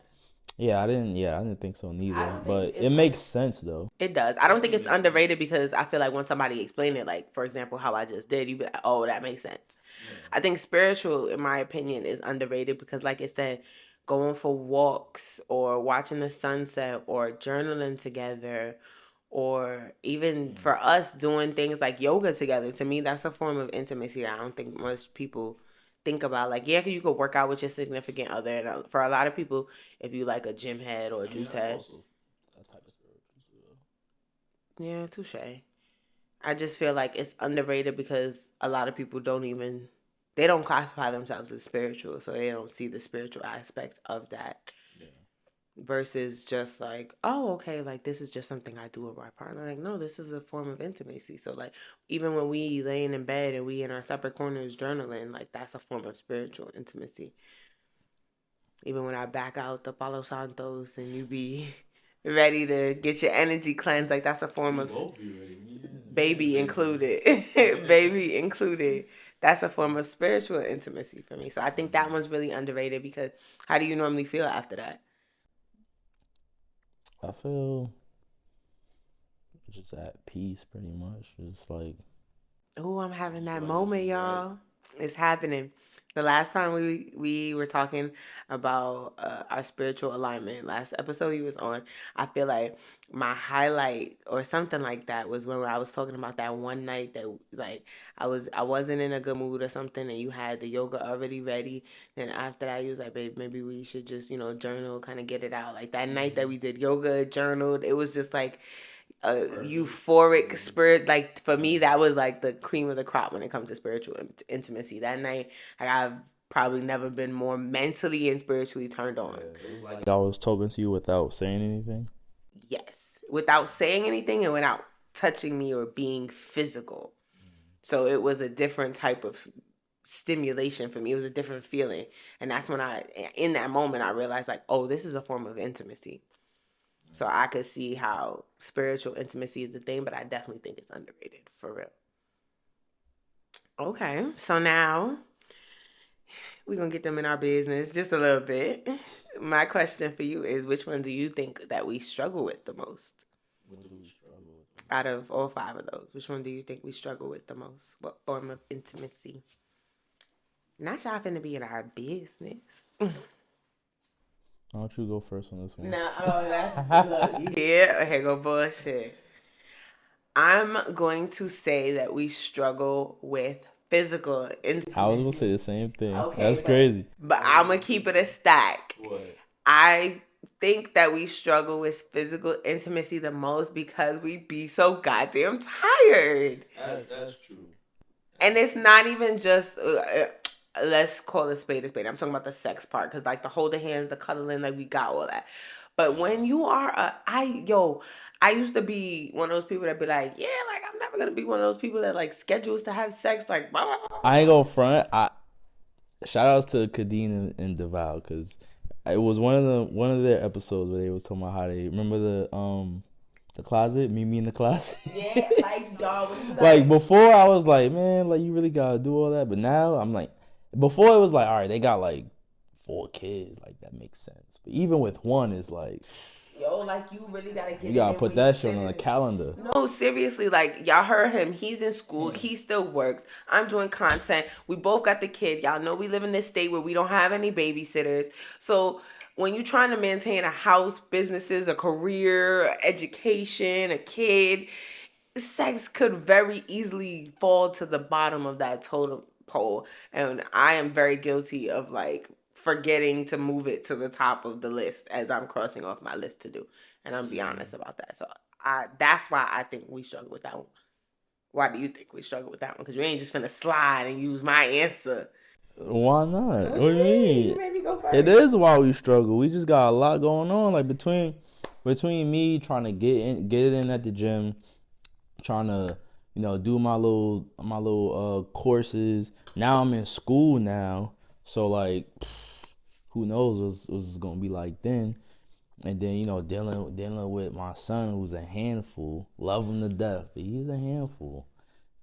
Yeah, I didn't think so neither. But it makes sense though. It does. I don't think it's underrated because I feel like when somebody explained it, like for example, how I just did, you be like, oh, that makes sense. Yeah. I think spiritual, in my opinion, is underrated because, like I said, going for walks or watching the sunset or journaling together or even for us doing things like yoga together, to me, that's a form of intimacy that I don't think most people think about. Like, yeah, you could work out with your significant other. And for a lot of people, if you like a gym head or a juice head. Yeah, touche. I just feel like it's underrated because a lot of people they don't classify themselves as spiritual, so they don't see the spiritual aspects of that. Yeah. Versus just like, oh, okay, like this is just something I do with my partner. Like, no, this is a form of intimacy. So like, even when we laying in bed and we in our separate corners journaling, like that's a form of spiritual intimacy. Even when I back out the Palo Santos and you be ready to get your energy cleansed, like that's a form of baby included. Baby included. That's a form of spiritual intimacy for me. So I think that one's really underrated because how do you normally feel after that? I feel just at peace pretty much. It's like, oh, I'm having that moment, y'all. It's happening. The last time we were talking about our spiritual alignment, last episode you was on, I feel like my highlight or something like that was when I was talking about that one night that like I wasn't in a good mood or something, and you had the yoga already ready. Then after that, you was like, babe, maybe we should just journal, kind of get it out. Like that night that we did yoga, journaled, it was just like a euphoric spirit. Like for me, that was like the cream of the crop when it comes to spiritual intimacy. That night, like I've probably never been more mentally and spiritually turned on. It was like I was talking to you without saying anything. Yes, without saying anything and without touching me or being physical. So it was a different type of stimulation for me. It was a different feeling, and that's when in that moment I realized like, oh, this is a form of intimacy. So I could see how spiritual intimacy is the thing, but I definitely think it's underrated for real. Okay, so now we're gonna get them in our business just a little bit. My question for you is, which one do you think that we struggle with the most What do we struggle with? out of all five of those? Which one do you think we struggle with the most? What form of intimacy? Not y'all finna be in our business. Why don't you go first on this one? No, oh, that's yeah. Here go bullshit. I'm going to say that we struggle with physical intimacy. I was gonna say the same thing. Okay, That's crazy. But I'm gonna keep it a stack. What? I think that we struggle with physical intimacy the most because we be so goddamn tired. That's true. And it's not even just let's call a spade a spade. I'm talking about the sex part, because like the holding hands, the cuddling, like we got all that. But when you are I used to be one of those people that be like, yeah, like I'm never gonna be one of those people that like schedules to have sex, like blah, blah, blah. I ain't gonna front. Shout outs to Kadeen and Deval, because it was one of their episodes where they was talking about how they remember the closet, me in the closet. Yeah, like y'all, what you Like before, I was like, man, like you really gotta do all that. But now I'm like, before it was like, all right, they got like 4 kids, like that makes sense. But even with one, it's like, yo, like you really gotta get. you gotta put that shit on the the calendar. No, seriously, like y'all heard him. He's in school. He still works. I'm doing content. We both got the kid. Y'all know we live in this state where we don't have any babysitters. So when you're trying to maintain a house, businesses, a career, education, a kid, sex could very easily fall to the bottom of that totem pole. And I am very guilty of like forgetting to move it to the top of the list as I'm crossing off my list to do. And I'm be honest about that. So that's why I think we struggle with that one. Why do you think we struggle with that one? Because you ain't just finna slide and use my answer. Why not? What do you mean? Maybe go first. It is why we struggle. We just got a lot going on. Like between me trying to get it in at the gym, trying to do my little courses. Now I'm in school now, so like, who knows what's gonna be like then. And then dealing with my son, who's a handful. Love him to death, but he's a handful.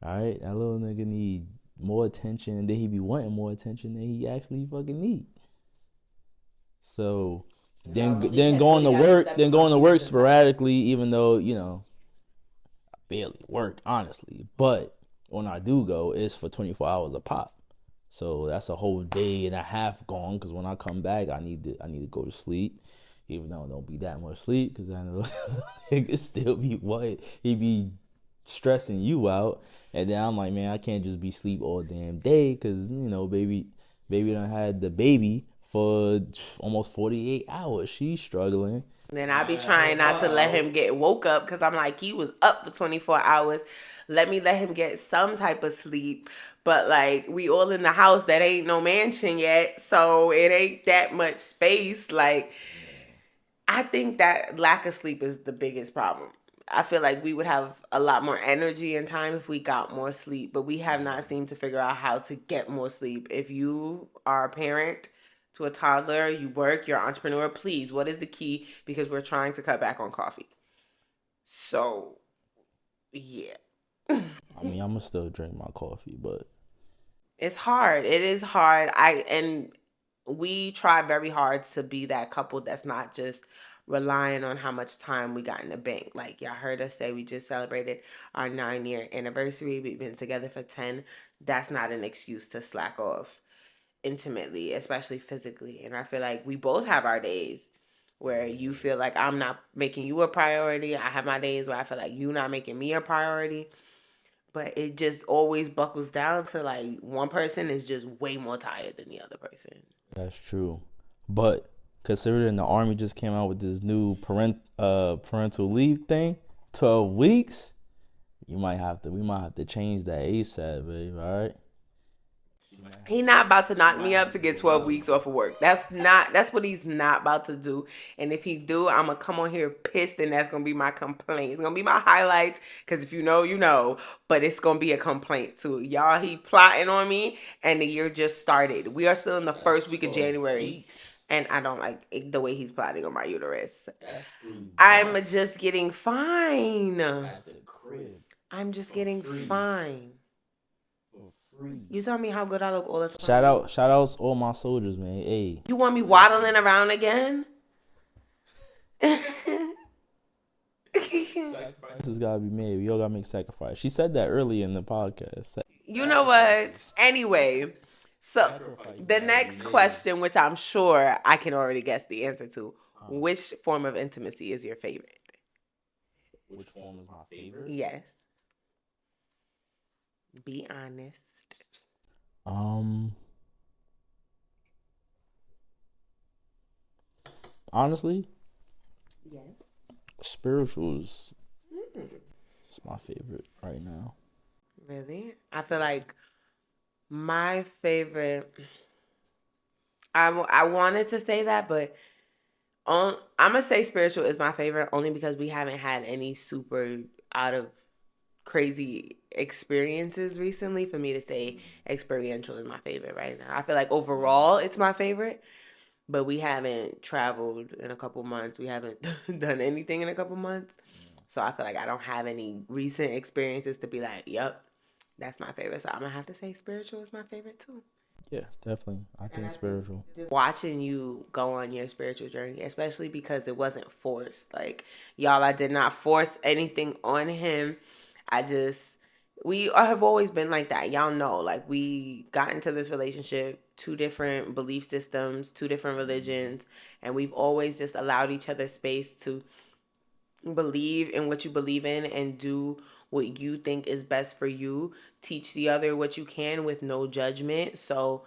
All right, that little nigga need more attention, and then he be wanting more attention than he actually fucking need. So then going to work sporadically, even though I barely work, honestly. But when I do go, it's for 24 hours a pop. So that's a whole day and a half gone. Because when I come back, I need to go to sleep. Even though it don't be that much sleep, because I know it still be what he be stressing you out. And then I'm like, man, I can't just be sleep all damn day, because baby done had the baby for almost 48 hours. She's struggling. Then I be trying not to let him get woke up, because I'm like, he was up for 24 hours. Let him get some type of sleep. But like, we all in the house that ain't no mansion yet, so it ain't that much space. Like, I think that lack of sleep is the biggest problem. I feel like we would have a lot more energy and time if we got more sleep, but we have not seemed to figure out how to get more sleep. If you are a parent to a toddler, you work, you're an entrepreneur, please, what is the key? Because we're trying to cut back on coffee. So, yeah. I mean, I'm gonna still drink my coffee, but it's hard. It is hard. And we try very hard to be that couple that's not just relying on how much time we got in the bank. Like y'all heard us say, we just celebrated our 9-year anniversary. We've been together for 10. That's not an excuse to slack off intimately, especially physically. And I feel like we both have our days where you feel like I'm not making you a priority. I have my days where I feel like you not making me a priority. But it just always buckles down to like one person is just way more tired than the other person. That's true. But considering the Army just came out with this new parental leave thing, 12 weeks, we might have to change that ASAP, babe, all right? He not about to knock me up to get 12 weeks off of work. That's what he's not about to do. And if he do, I'm going to come on here pissed, and that's going to be my complaint. It's going to be my highlights, because if you know, you know. But it's going to be a complaint too. Y'all, he plotting on me, and the year just started. We are still in the first week of January. And I don't like the way he's plotting on my uterus. That's I'm $3 just getting fine. at the crib I'm just for getting free. fine. For free. You tell me how good I look all the time. Shout outs all my soldiers, man. Hey. You want me waddling around again? Sacrifices gotta be made. We all gotta make sacrifice. She said that early in the podcast. You know what? Anyway, so the next question, which I'm sure I can already guess the answer to, which form of intimacy is your favorite? Which form is my favorite? Yes. Be honest. Honestly, Yes. spirituals is my favorite right now. Really? I feel like my favorite. I wanted to say that, but I'm gonna say spiritual is my favorite only because we haven't had any super out of crazy experiences recently for me to say experiential is my favorite right now. I feel like overall it's my favorite, but we haven't traveled in a couple months. We haven't done anything in a couple months. So I feel like I don't have any recent experiences to be like, yep, that's my favorite. So I'm going to have to say spiritual is my favorite too. Yeah, definitely. I think spiritual. Just watching you go on your spiritual journey, especially because it wasn't forced. Like, y'all, I did not force anything on him. We have always been like that. Y'all know, like, we got into this relationship, 2 different belief systems, 2 different religions, and we've always just allowed each other space to believe in what you believe in and do what you think is best for you. Teach the other what you can with no judgment. So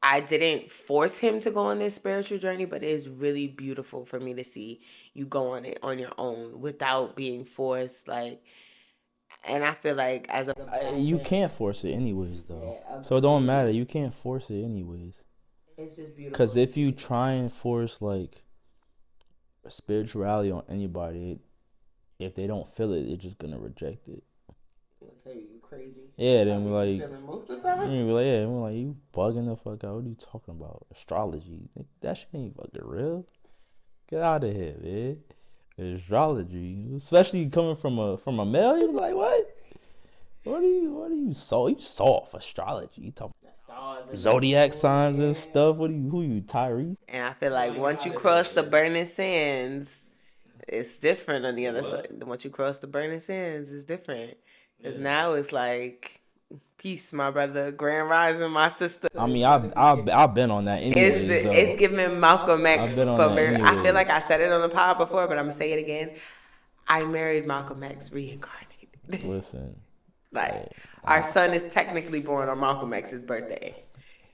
I didn't force him to go on this spiritual journey, but it is really beautiful for me to see you go on it on your own without being forced. Like, and I feel like as a You can't force it anyways, though. So it don't matter. You can't force it anyways. it's just beautiful. Because if you try and force, like, spirituality on anybody, if they don't feel it, they're just going to reject it. I'll tell you crazy. Yeah, then we're like, Feeling most of the time. we're like, you bugging the fuck out. What are you talking about? Astrology. That shit ain't fucking real. Get out of here, man. Astrology, especially coming from a male, you're like, what? What are you soft astrology? You talking zodiac signs and stuff? Who you Tyrese? And I feel like once you cross the burning sands, it's different on the other side. Once you cross the burning sands, it's different. Because now it's like, peace, my brother. Grand rising, my sister. I mean, I've been on that anyways, though. It's giving Malcolm X. I've been on that I feel like I anyways. said it on the pod before, but I'm going to say it again. I married Malcolm X reincarnated. Listen, Like, our son is technically born on Malcolm X's birthday.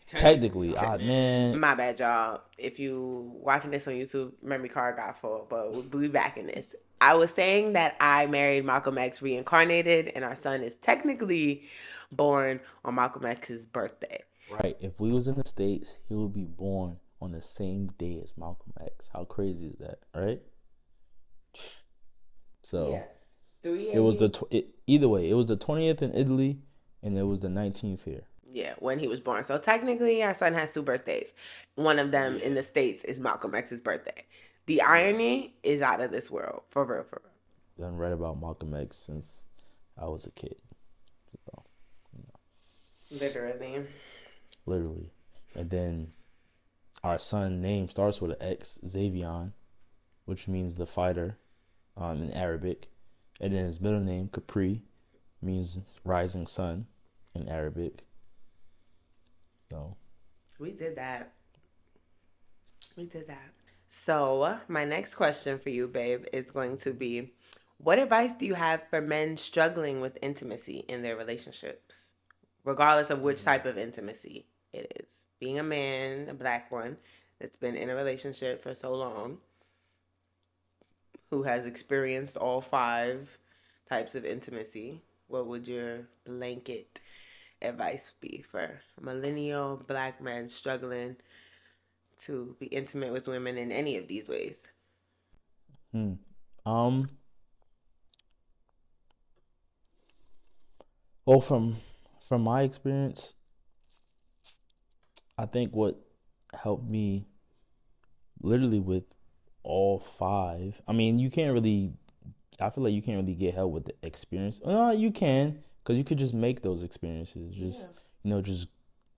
technically, man. My bad, y'all. If you watching this on YouTube, memory card got full, but we'll be back in this. I was saying that I married Malcolm X reincarnated, and our son is technically born on Malcolm X's birthday. Right. If we was in the States, he would be born on the same day as Malcolm X. How crazy is that, right? So Yeah. it was either way. It was the 20th in Italy, and it was the 19th here. Yeah, when he was born. So technically, our son has 2 birthdays. One of them in the States is Malcolm X's birthday. The irony is out of this world. For real, for real. I've read about Malcolm X since I was a kid. So, Literally. And then our son's name starts with an X, Xavion, which means the fighter in Arabic. And then his middle name, Capri, means rising sun in Arabic. So We did that. So, my next question for you, babe, is going to be, what advice do you have for men struggling with intimacy in their relationships? Regardless of which type of intimacy it is. Being a man, a black one, that's been in a relationship for so long, who has experienced all 5 types of intimacy, what would your blanket advice be for a millennial black man struggling to be intimate with women in any of these ways? Well, from my experience, I think what helped me literally with all 5. I mean, you can't really. I feel like you can't really get help with the experience. No, you can, because you could just make those experiences. Just just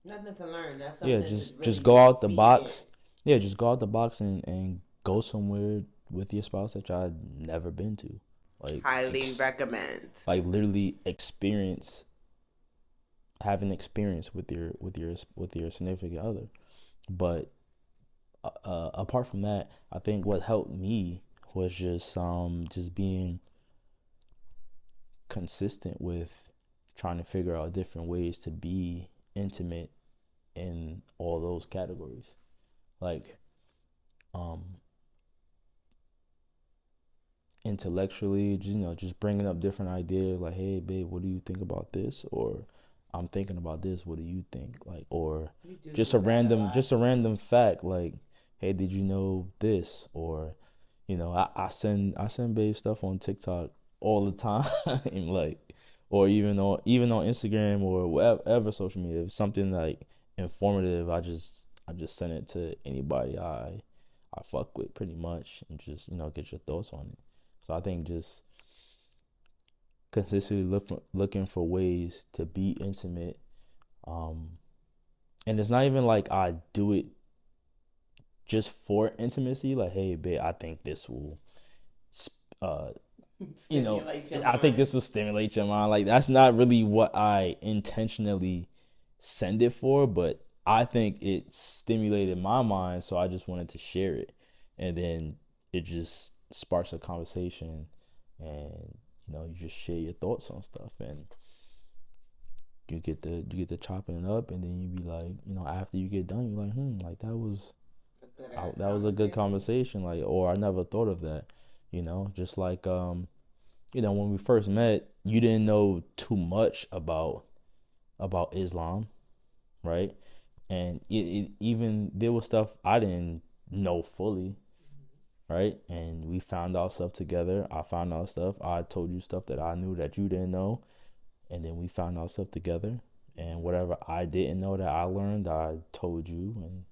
nothing to learn. That's something just go out the box. Yeah, just go out the box and go somewhere with your spouse that y'all never been to. Like highly recommend. Like literally have an experience with your significant other. But apart from that, I think what helped me was just being consistent with trying to figure out different ways to be intimate in all those categories. Like intellectually, just bringing up different ideas, like, hey babe, what do you think about this? Or I'm thinking about this, what do you think? Like, or just a random fact, like, hey, did you know this? Or I send babe stuff on TikTok all the time like, or even on Instagram or whatever social media. If it's something like informative, I just send it to anybody I fuck with pretty much, and just get your thoughts on it. So I think just consistently looking for ways to be intimate, and it's not even like I do it just for intimacy. Like, hey babe, I think this will I think this will stimulate your mind. Like, that's not really what I intentionally send it for, but I think it stimulated my mind, so I just wanted to share it. And then it just sparks a conversation, and you just share your thoughts on stuff, and you get the chopping it up, and then you be like, after you get done, you're like, like that was a good conversation, like, or I never thought of that. Just like when we first met, you didn't know too much about Islam, right? And it even there was stuff I didn't know fully, right? And we found out stuff together. I found out stuff. I told you stuff that I knew that you didn't know, and then we found out stuff together. And whatever I didn't know that I learned, I told you, and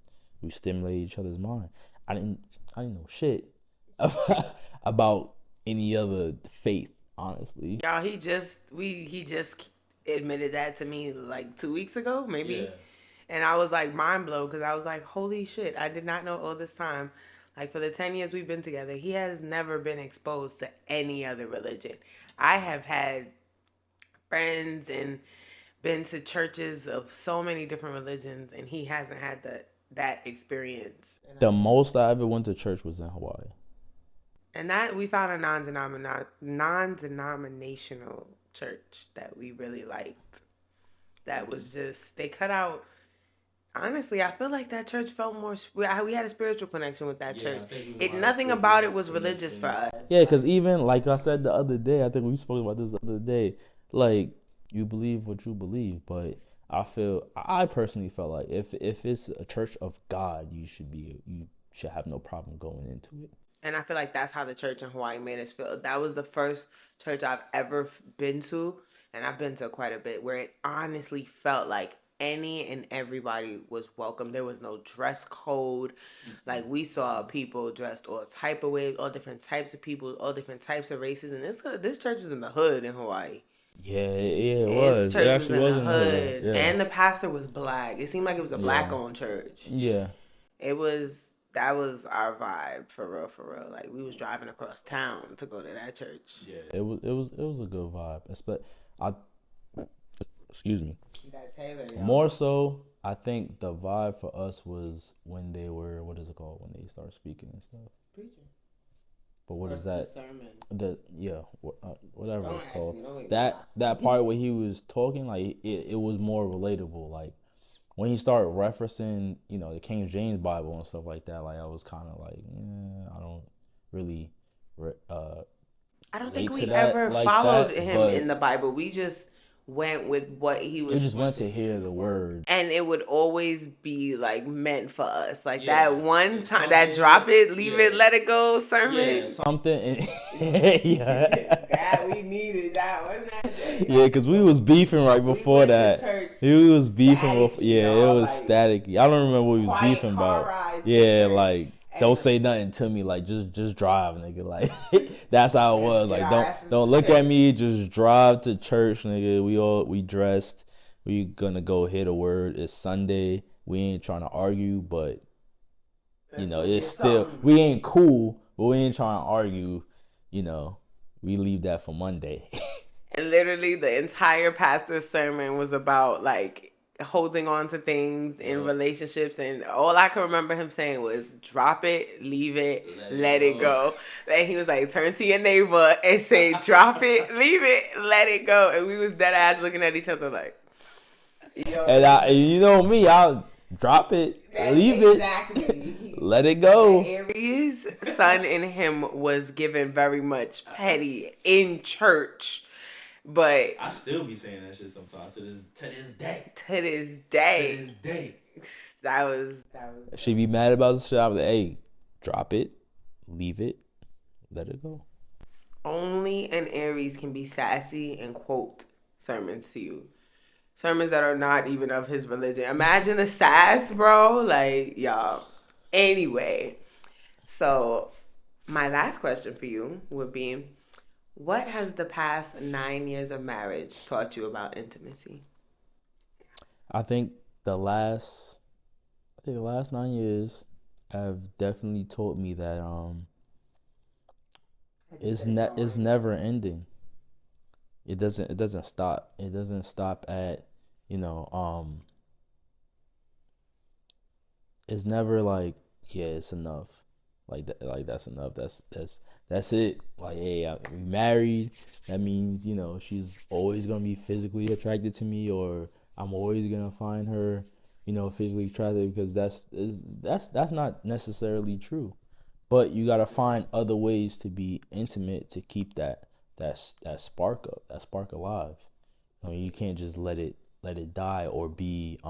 we stimulated each other's mind. I didn't know shit about any other faith, honestly. Y'all, he just admitted that to me like 2 weeks ago, maybe. Yeah. And I was like mind blown, because I was like, holy shit, I did not know all this time. Like, for the 10 years we've been together, he has never been exposed to any other religion. I have had friends and been to churches of so many different religions, and he hasn't had that experience. The most I ever went to church was in Hawaii. And that we found a non-denominational church that we really liked. That was just, they cut out. Honestly, I feel like that church felt more. We had a spiritual connection with that church. Nothing about it was religious for us. Yeah, because even like I said the other day, I think we spoke about this the other day. Like, you believe what you believe, but I personally felt like if it's a church of God, you should have no problem going into it. And I feel like that's how the church in Hawaii made us feel. That was the first church I've ever been to, and I've been to quite a bit, where it honestly felt like any and everybody was welcome. There was no dress code. Like, we saw people dressed all type of ways, all different types of people, all different types of races. And this church was in the hood in Hawaii. Yeah, it was. This church was in the hood. Yeah. And the pastor was black. It seemed like it was a black-owned church. Yeah. That was our vibe, for real. Like, we was driving across town to go to that church. Yeah. It was a good vibe. Excuse me. That Taylor, y'all. More so, I think the vibe for us was when they were, what is it called, when they start speaking and stuff. Preaching. But what is that? Sermon. Whatever it's called. That part where he was talking, like, it was more relatable. Like, when he started referencing, the King James Bible and stuff like that, like, I was kind of like, I don't really. I don't think we ever followed him in the Bible. We just went with what he was. We just went to hear the word, and it would always be like meant for us. Like that one time, that drop it, leave it, let it go sermon. Yeah, something. That we needed that one that day. Yeah, because we was beefing right before that. He was beefing before. Yeah, it was static. I don't remember what he was beefing about. Yeah, like. Don't say nothing to me. Like, just drive, nigga. Like, that's how it was. Like, Yeah, don't look at me. Just drive to church, nigga. We dressed. We gonna go hit a word. It's Sunday. We ain't trying to argue, but you know, it's still we ain't cool, but we ain't trying to argue. You know, we leave that for Monday. And literally, the entire pastor's sermon was about like holding on to things in relationships, and all I can remember him saying was drop it, leave it, let it go. And he was like, turn to your neighbor and say drop it, leave it, let it go. And we was dead ass looking at each other like, yo, And you know me, I'll drop it, leave it, let it go. Aries sun in him was given very much petty in church. But I still be saying that shit sometimes to this day. To this day. That was. She be mad about the shit. I was like, hey, drop it, leave it, let it go. Only an Aries can be sassy and quote sermons to you. Sermons that are not even of his religion. Imagine the sass, bro. Like, y'all. Anyway, so my last question for you would be, what has the past 9 years of marriage taught you about intimacy? I think the last 9 years have definitely taught me that it's never ending. It doesn't stop. It doesn't stop at, you know, it's never like, yeah, it's enough. Like that's enough. That's it. Like, hey, we married. That means, you know, she's always gonna be physically attracted to me, or I'm always gonna find her, you know, physically attractive, because that's not necessarily true. But you gotta find other ways to be intimate to keep that spark up, that spark alive. I mean, you can't just let it die or be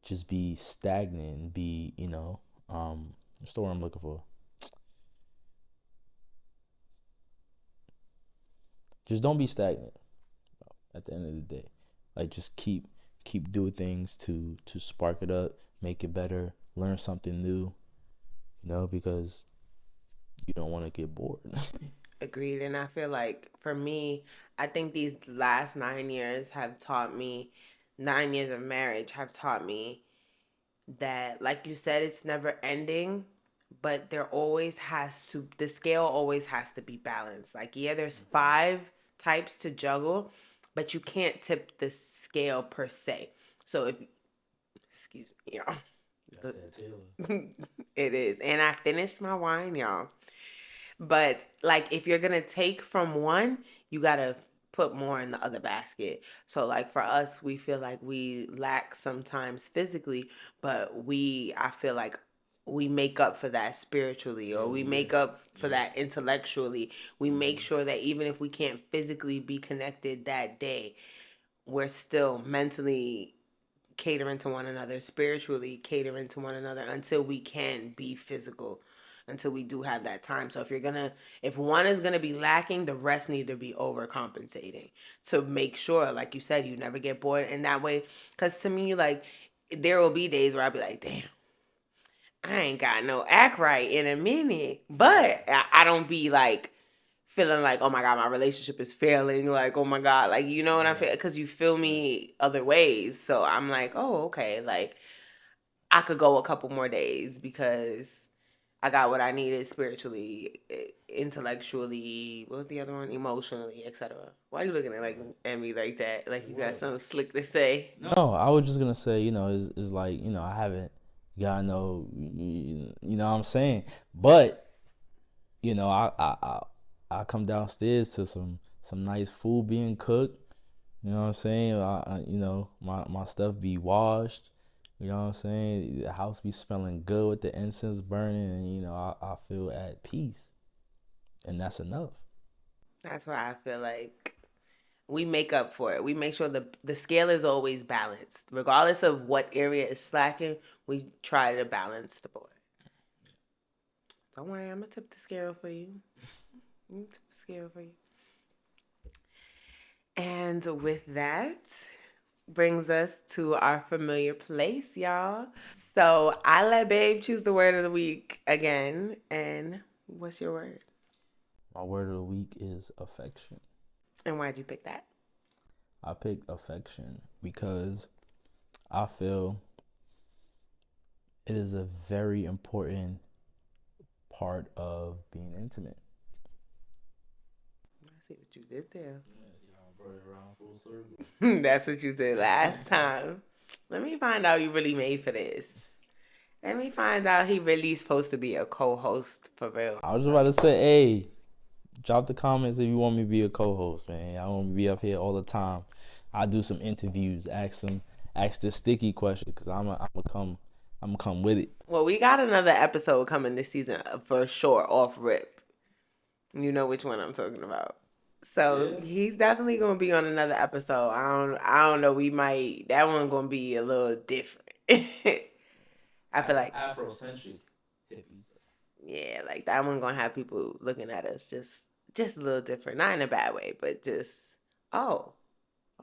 just be stagnant and be, you know, what's the word I'm looking for? Just don't be stagnant at the end of the day. Like, just keep doing things to spark it up, make it better, learn something new, you know, because you don't want to get bored. Agreed. And I feel like for me, I think these last 9 years have taught me, 9 years of marriage have taught me that, like you said, it's never ending, but the scale always has to be balanced. Like, yeah, there's 5 types to juggle, but you can't tip the scale per se. So excuse me, y'all. That's that Taylor. It is. And I finished my wine, y'all. But like, if you're gonna take from one, you gotta put more in the other basket. So like, for us, we feel like we lack sometimes physically, but I feel like we make up for that spiritually, or we make up for that intellectually. We make sure that even if we can't physically be connected that day, we're still mentally catering to one another, spiritually catering to one another, until we can be physical, until we do have that time. So if one is gonna be lacking, the rest need to be overcompensating to make sure, like you said, you never get bored in that way. Because to me, like, there will be days where I'll be like, damn, I ain't got no act right in a minute. But I don't be like feeling like, oh my God, my relationship is failing. Like, oh my God, like, you know what I'm feeling? Because you feel me other ways. So I'm like, oh, okay, like, I could go a couple more days because I got what I needed spiritually, intellectually, what was the other one? Emotionally, etc. Why are you looking at me like that? Like you got something slick to say? No, I was just gonna say, you know, it's like, you know, I haven't got no, you know what I'm saying? But, you know, I come downstairs to some nice food being cooked. You know what I'm saying? You know, my stuff be washed. You know what I'm saying? The house be smelling good with the incense burning, and, you know, I feel at peace, and that's enough. That's why I feel like we make up for it. We make sure the scale is always balanced, regardless of what area is slacking. We try to balance the board. Don't worry, I'm gonna tip the scale for you. And with that, brings us to our familiar place, y'all. So I let Babe choose the word of the week again. And what's your word? My word of the week is affection. And why'd you pick that? I picked affection because I feel it is a very important part of being intimate. I see what you did there. Yeah, see how I brought it around full circle. That's what you did last time. Let me find out you really made for this. Let me find out he really supposed to be a co-host for real. I was about to say, hey, drop the comments if you want me to be a co-host, man. I want to be up here all the time. I do some interviews, ask the sticky question, because I'm gonna come with it. Well, we got another episode coming this season for sure, off rip. You know which one I'm talking about. So Yeah. he's definitely gonna be on another episode. I don't know. We might that one gonna be a little different. I feel like Afrocentric hippies. yeah, like that one gonna have people looking at us just a little different, not in a bad way, but just oh,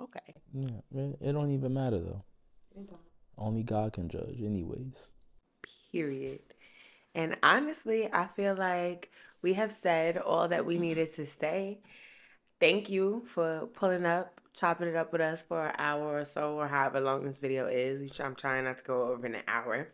okay. Yeah, man, it don't even matter though. Only God can judge, anyways. Period. And honestly, I feel like we have said all that we needed to say. Thank you for pulling up, chopping it up with us for an hour or so, or however long this video is. I'm trying not to go over an hour.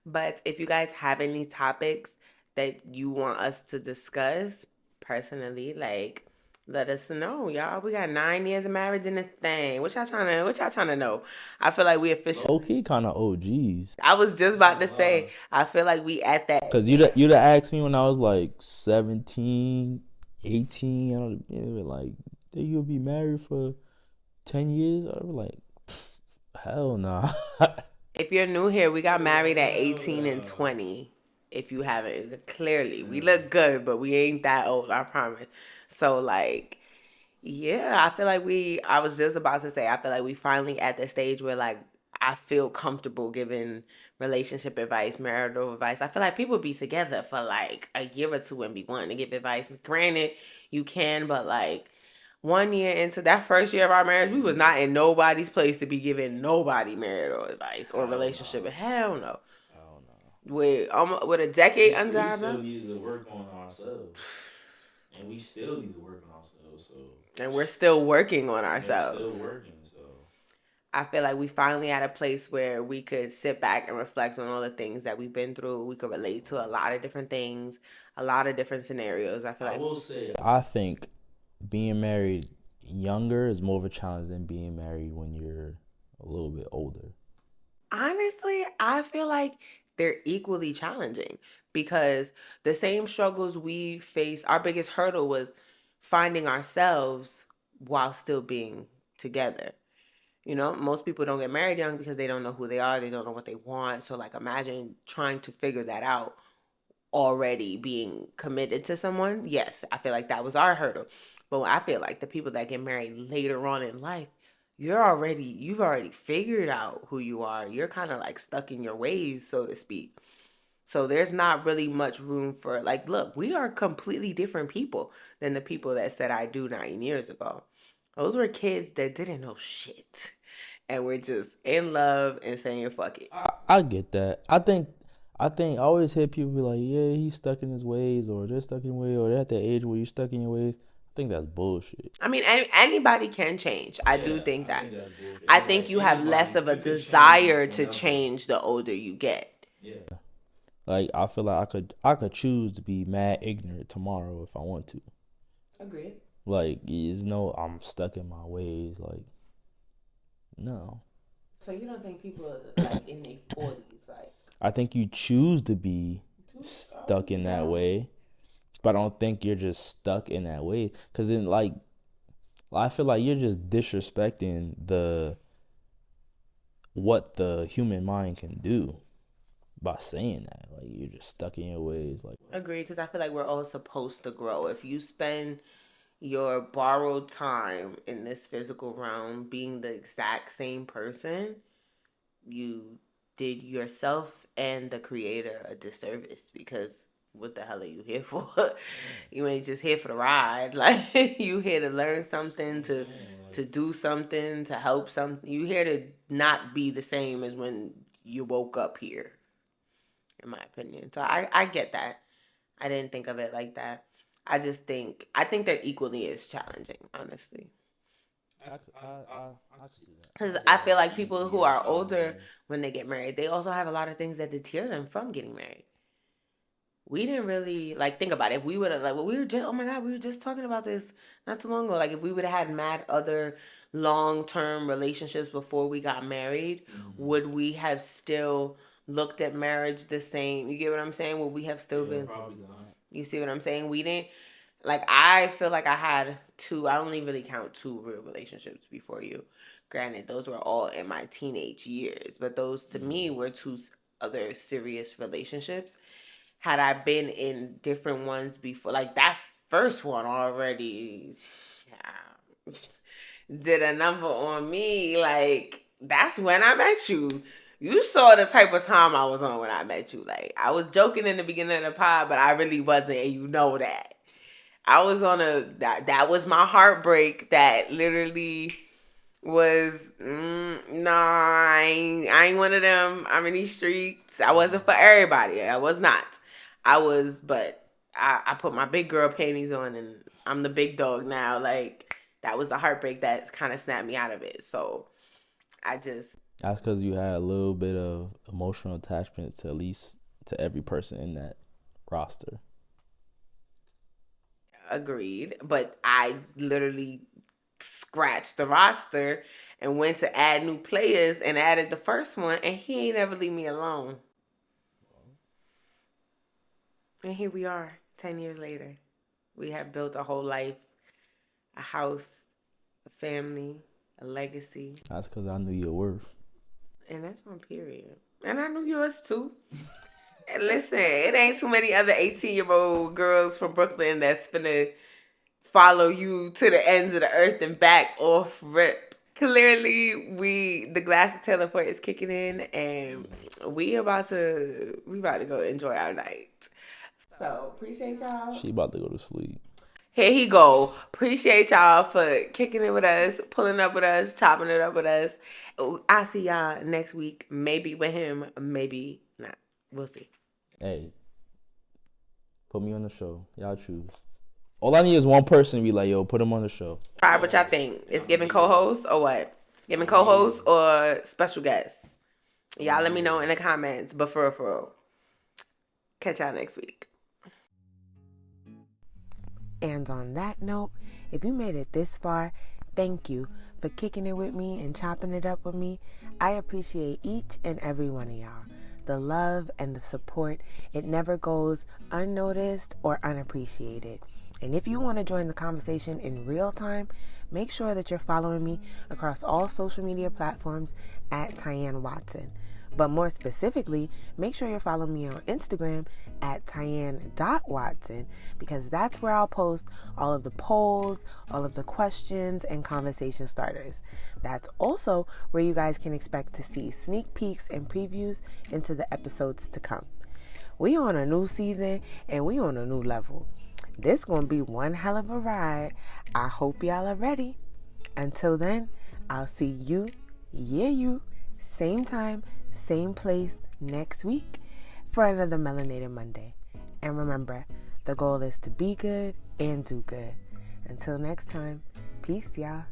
But if you guys have any topics that you want us to discuss personally, like let us know, y'all. We got 9 years of marriage in this thing. What y'all trying to know? I feel like we officially. Okay, kind of OGs. I was just about to say, I feel like we at that. Because you'd have asked me when I was like 17, 18, you know, like, you'll be married for 10 years? I was like, hell nah. If you're new here, we got married at 18 and 20. If you haven't, clearly. We look good, but we ain't that old, I promise. So, like, yeah, I was just about to say, I feel like we finally at the stage where, like, I feel comfortable giving relationship advice, marital advice. I feel like people be together for, like, a year or two and be wanting to give advice. Granted, you can, but, like, 1 year into that first year of our marriage, we was not in nobody's place to be giving nobody marital advice or relationship. Hell no. Hell no. With a decade under We our still belt, needed to work on ourselves. And we still need to work on ourselves. So and we're still working on we're ourselves. still working. So I feel like we finally at a place where we could sit back and reflect on all the things that we've been through. We could relate to a lot of different things, a lot of different scenarios. I feel I like will say, I think being married younger is more of a challenge than being married when you're a little bit older. honestly, I feel like they're equally challenging because the same struggles we faced, our biggest hurdle was finding ourselves while still being together. You know, most people don't get married young because they don't know who they are, they don't know what they want. So, like, imagine trying to figure that out already being committed to someone. Yes, I feel like that was our hurdle. But I feel like the people that get married later on in life, you've already figured out who you are. You're kind of like stuck in your ways, so to speak. So there's not really much room for, like, look, we are completely different people than the people that said I do 9 years ago. Those were kids that didn't know shit. And we're just in love and saying fuck it. I get that. I always hear people be like, yeah, he's stuck in his ways, or they're stuck in ways, or they're at that age where you're stuck in your ways. I think that's bullshit. I mean, anybody can change. I do think that. that's bullshit. I think you have less of a desire to change the older you get. Yeah. Like, I feel like I could choose to be mad ignorant tomorrow if I want to. Agreed. Like, there's no I'm stuck in my ways. Like, no. So you don't think people are like in their 40s, like? I think you choose to be stuck in that way, but I don't think you're just stuck in that way. Because then, like, I feel like you're just disrespecting what the human mind can do by saying that. Like, you're just stuck in your ways. Like, Agree, because I feel like we're all supposed to grow. If you spend your borrowed time in this physical realm being the exact same person, you did yourself and the creator a disservice, because what the hell are you here for? You ain't just here for the ride. Like, you here to learn something, to do something, to help something. You here to not be the same as when you woke up here, in my opinion. So I get that. I didn't think of it like that. I think they're equally as challenging, honestly. I see that. Because I feel like people who are older when they get married, they also have a lot of things that deter them from getting married. We didn't really like think about it. If we would have like, well, we were just, oh my god, we were just talking about this not too long ago. Like if we would have had mad other long-term relationships before we got married, would we have still looked at marriage the same? You get what I'm saying? Would we have still been? Probably not. You see what I'm saying? We didn't. Like I feel like I had two. I only really count two real relationships before you. Granted, those were all in my teenage years, but those to me were two other serious relationships. Had I been in different ones before, like that first one already did a number on me. Like that's when I met you. You saw the type of time I was on when I met you. Like I was joking in the beginning of the pod, but I really wasn't, and you know that. I was on that was my heartbreak that literally was I ain't one of them. I'm in these streets. I wasn't for everybody. I was not. But I put my big girl panties on and I'm the big dog now. Like that was the heartbreak that kind of snapped me out of it. So that's because you had a little bit of emotional attachment to at least to every person in that roster. Agreed. But I literally scratched the roster and went to add new players and added the first one, and he ain't ever leave me alone. And here we are, 10 years later. We have built a whole life, a house, a family, a legacy. That's because I knew your worth. And that's on period. And I knew yours too. And listen, it ain't too many other 18-year-old girls from Brooklyn that's finna follow you to the ends of the earth and back off rip. Clearly, the glass of Taylor Ford is kicking in, and we about to go enjoy our night. So appreciate y'all. She about to go to sleep. Here he go. Appreciate y'all for kicking it with us, pulling up with us, chopping it up with us. I'll see y'all next week. Maybe with him, maybe not. We'll see. Hey, put me on the show. Y'all choose. All I need is one person to be like, yo, put him on the show. All right, what y'all think? It's giving co-host or what? Giving co-host or special guests? Y'all let me know in the comments. But for real. Catch y'all next week. And on that note, if you made it this far, thank you for kicking it with me and chopping it up with me. I appreciate each and every one of y'all. The love and the support, it never goes unnoticed or unappreciated. And if you want to join the conversation in real time, make sure that you're following me across all social media platforms at Tyanne Watson. But more specifically, make sure you're following me on Instagram at Tyanne.Watson, because that's where I'll post all of the polls, all of the questions, and conversation starters. That's also where you guys can expect to see sneak peeks and previews into the episodes to come. We on a new season and we on a new level. This gonna be one hell of a ride. I hope y'all are ready. Until then, I'll see you, same time, same place next week for another Melanated Monday. And remember, the goal is to be good and do good. Until next time, peace, y'all.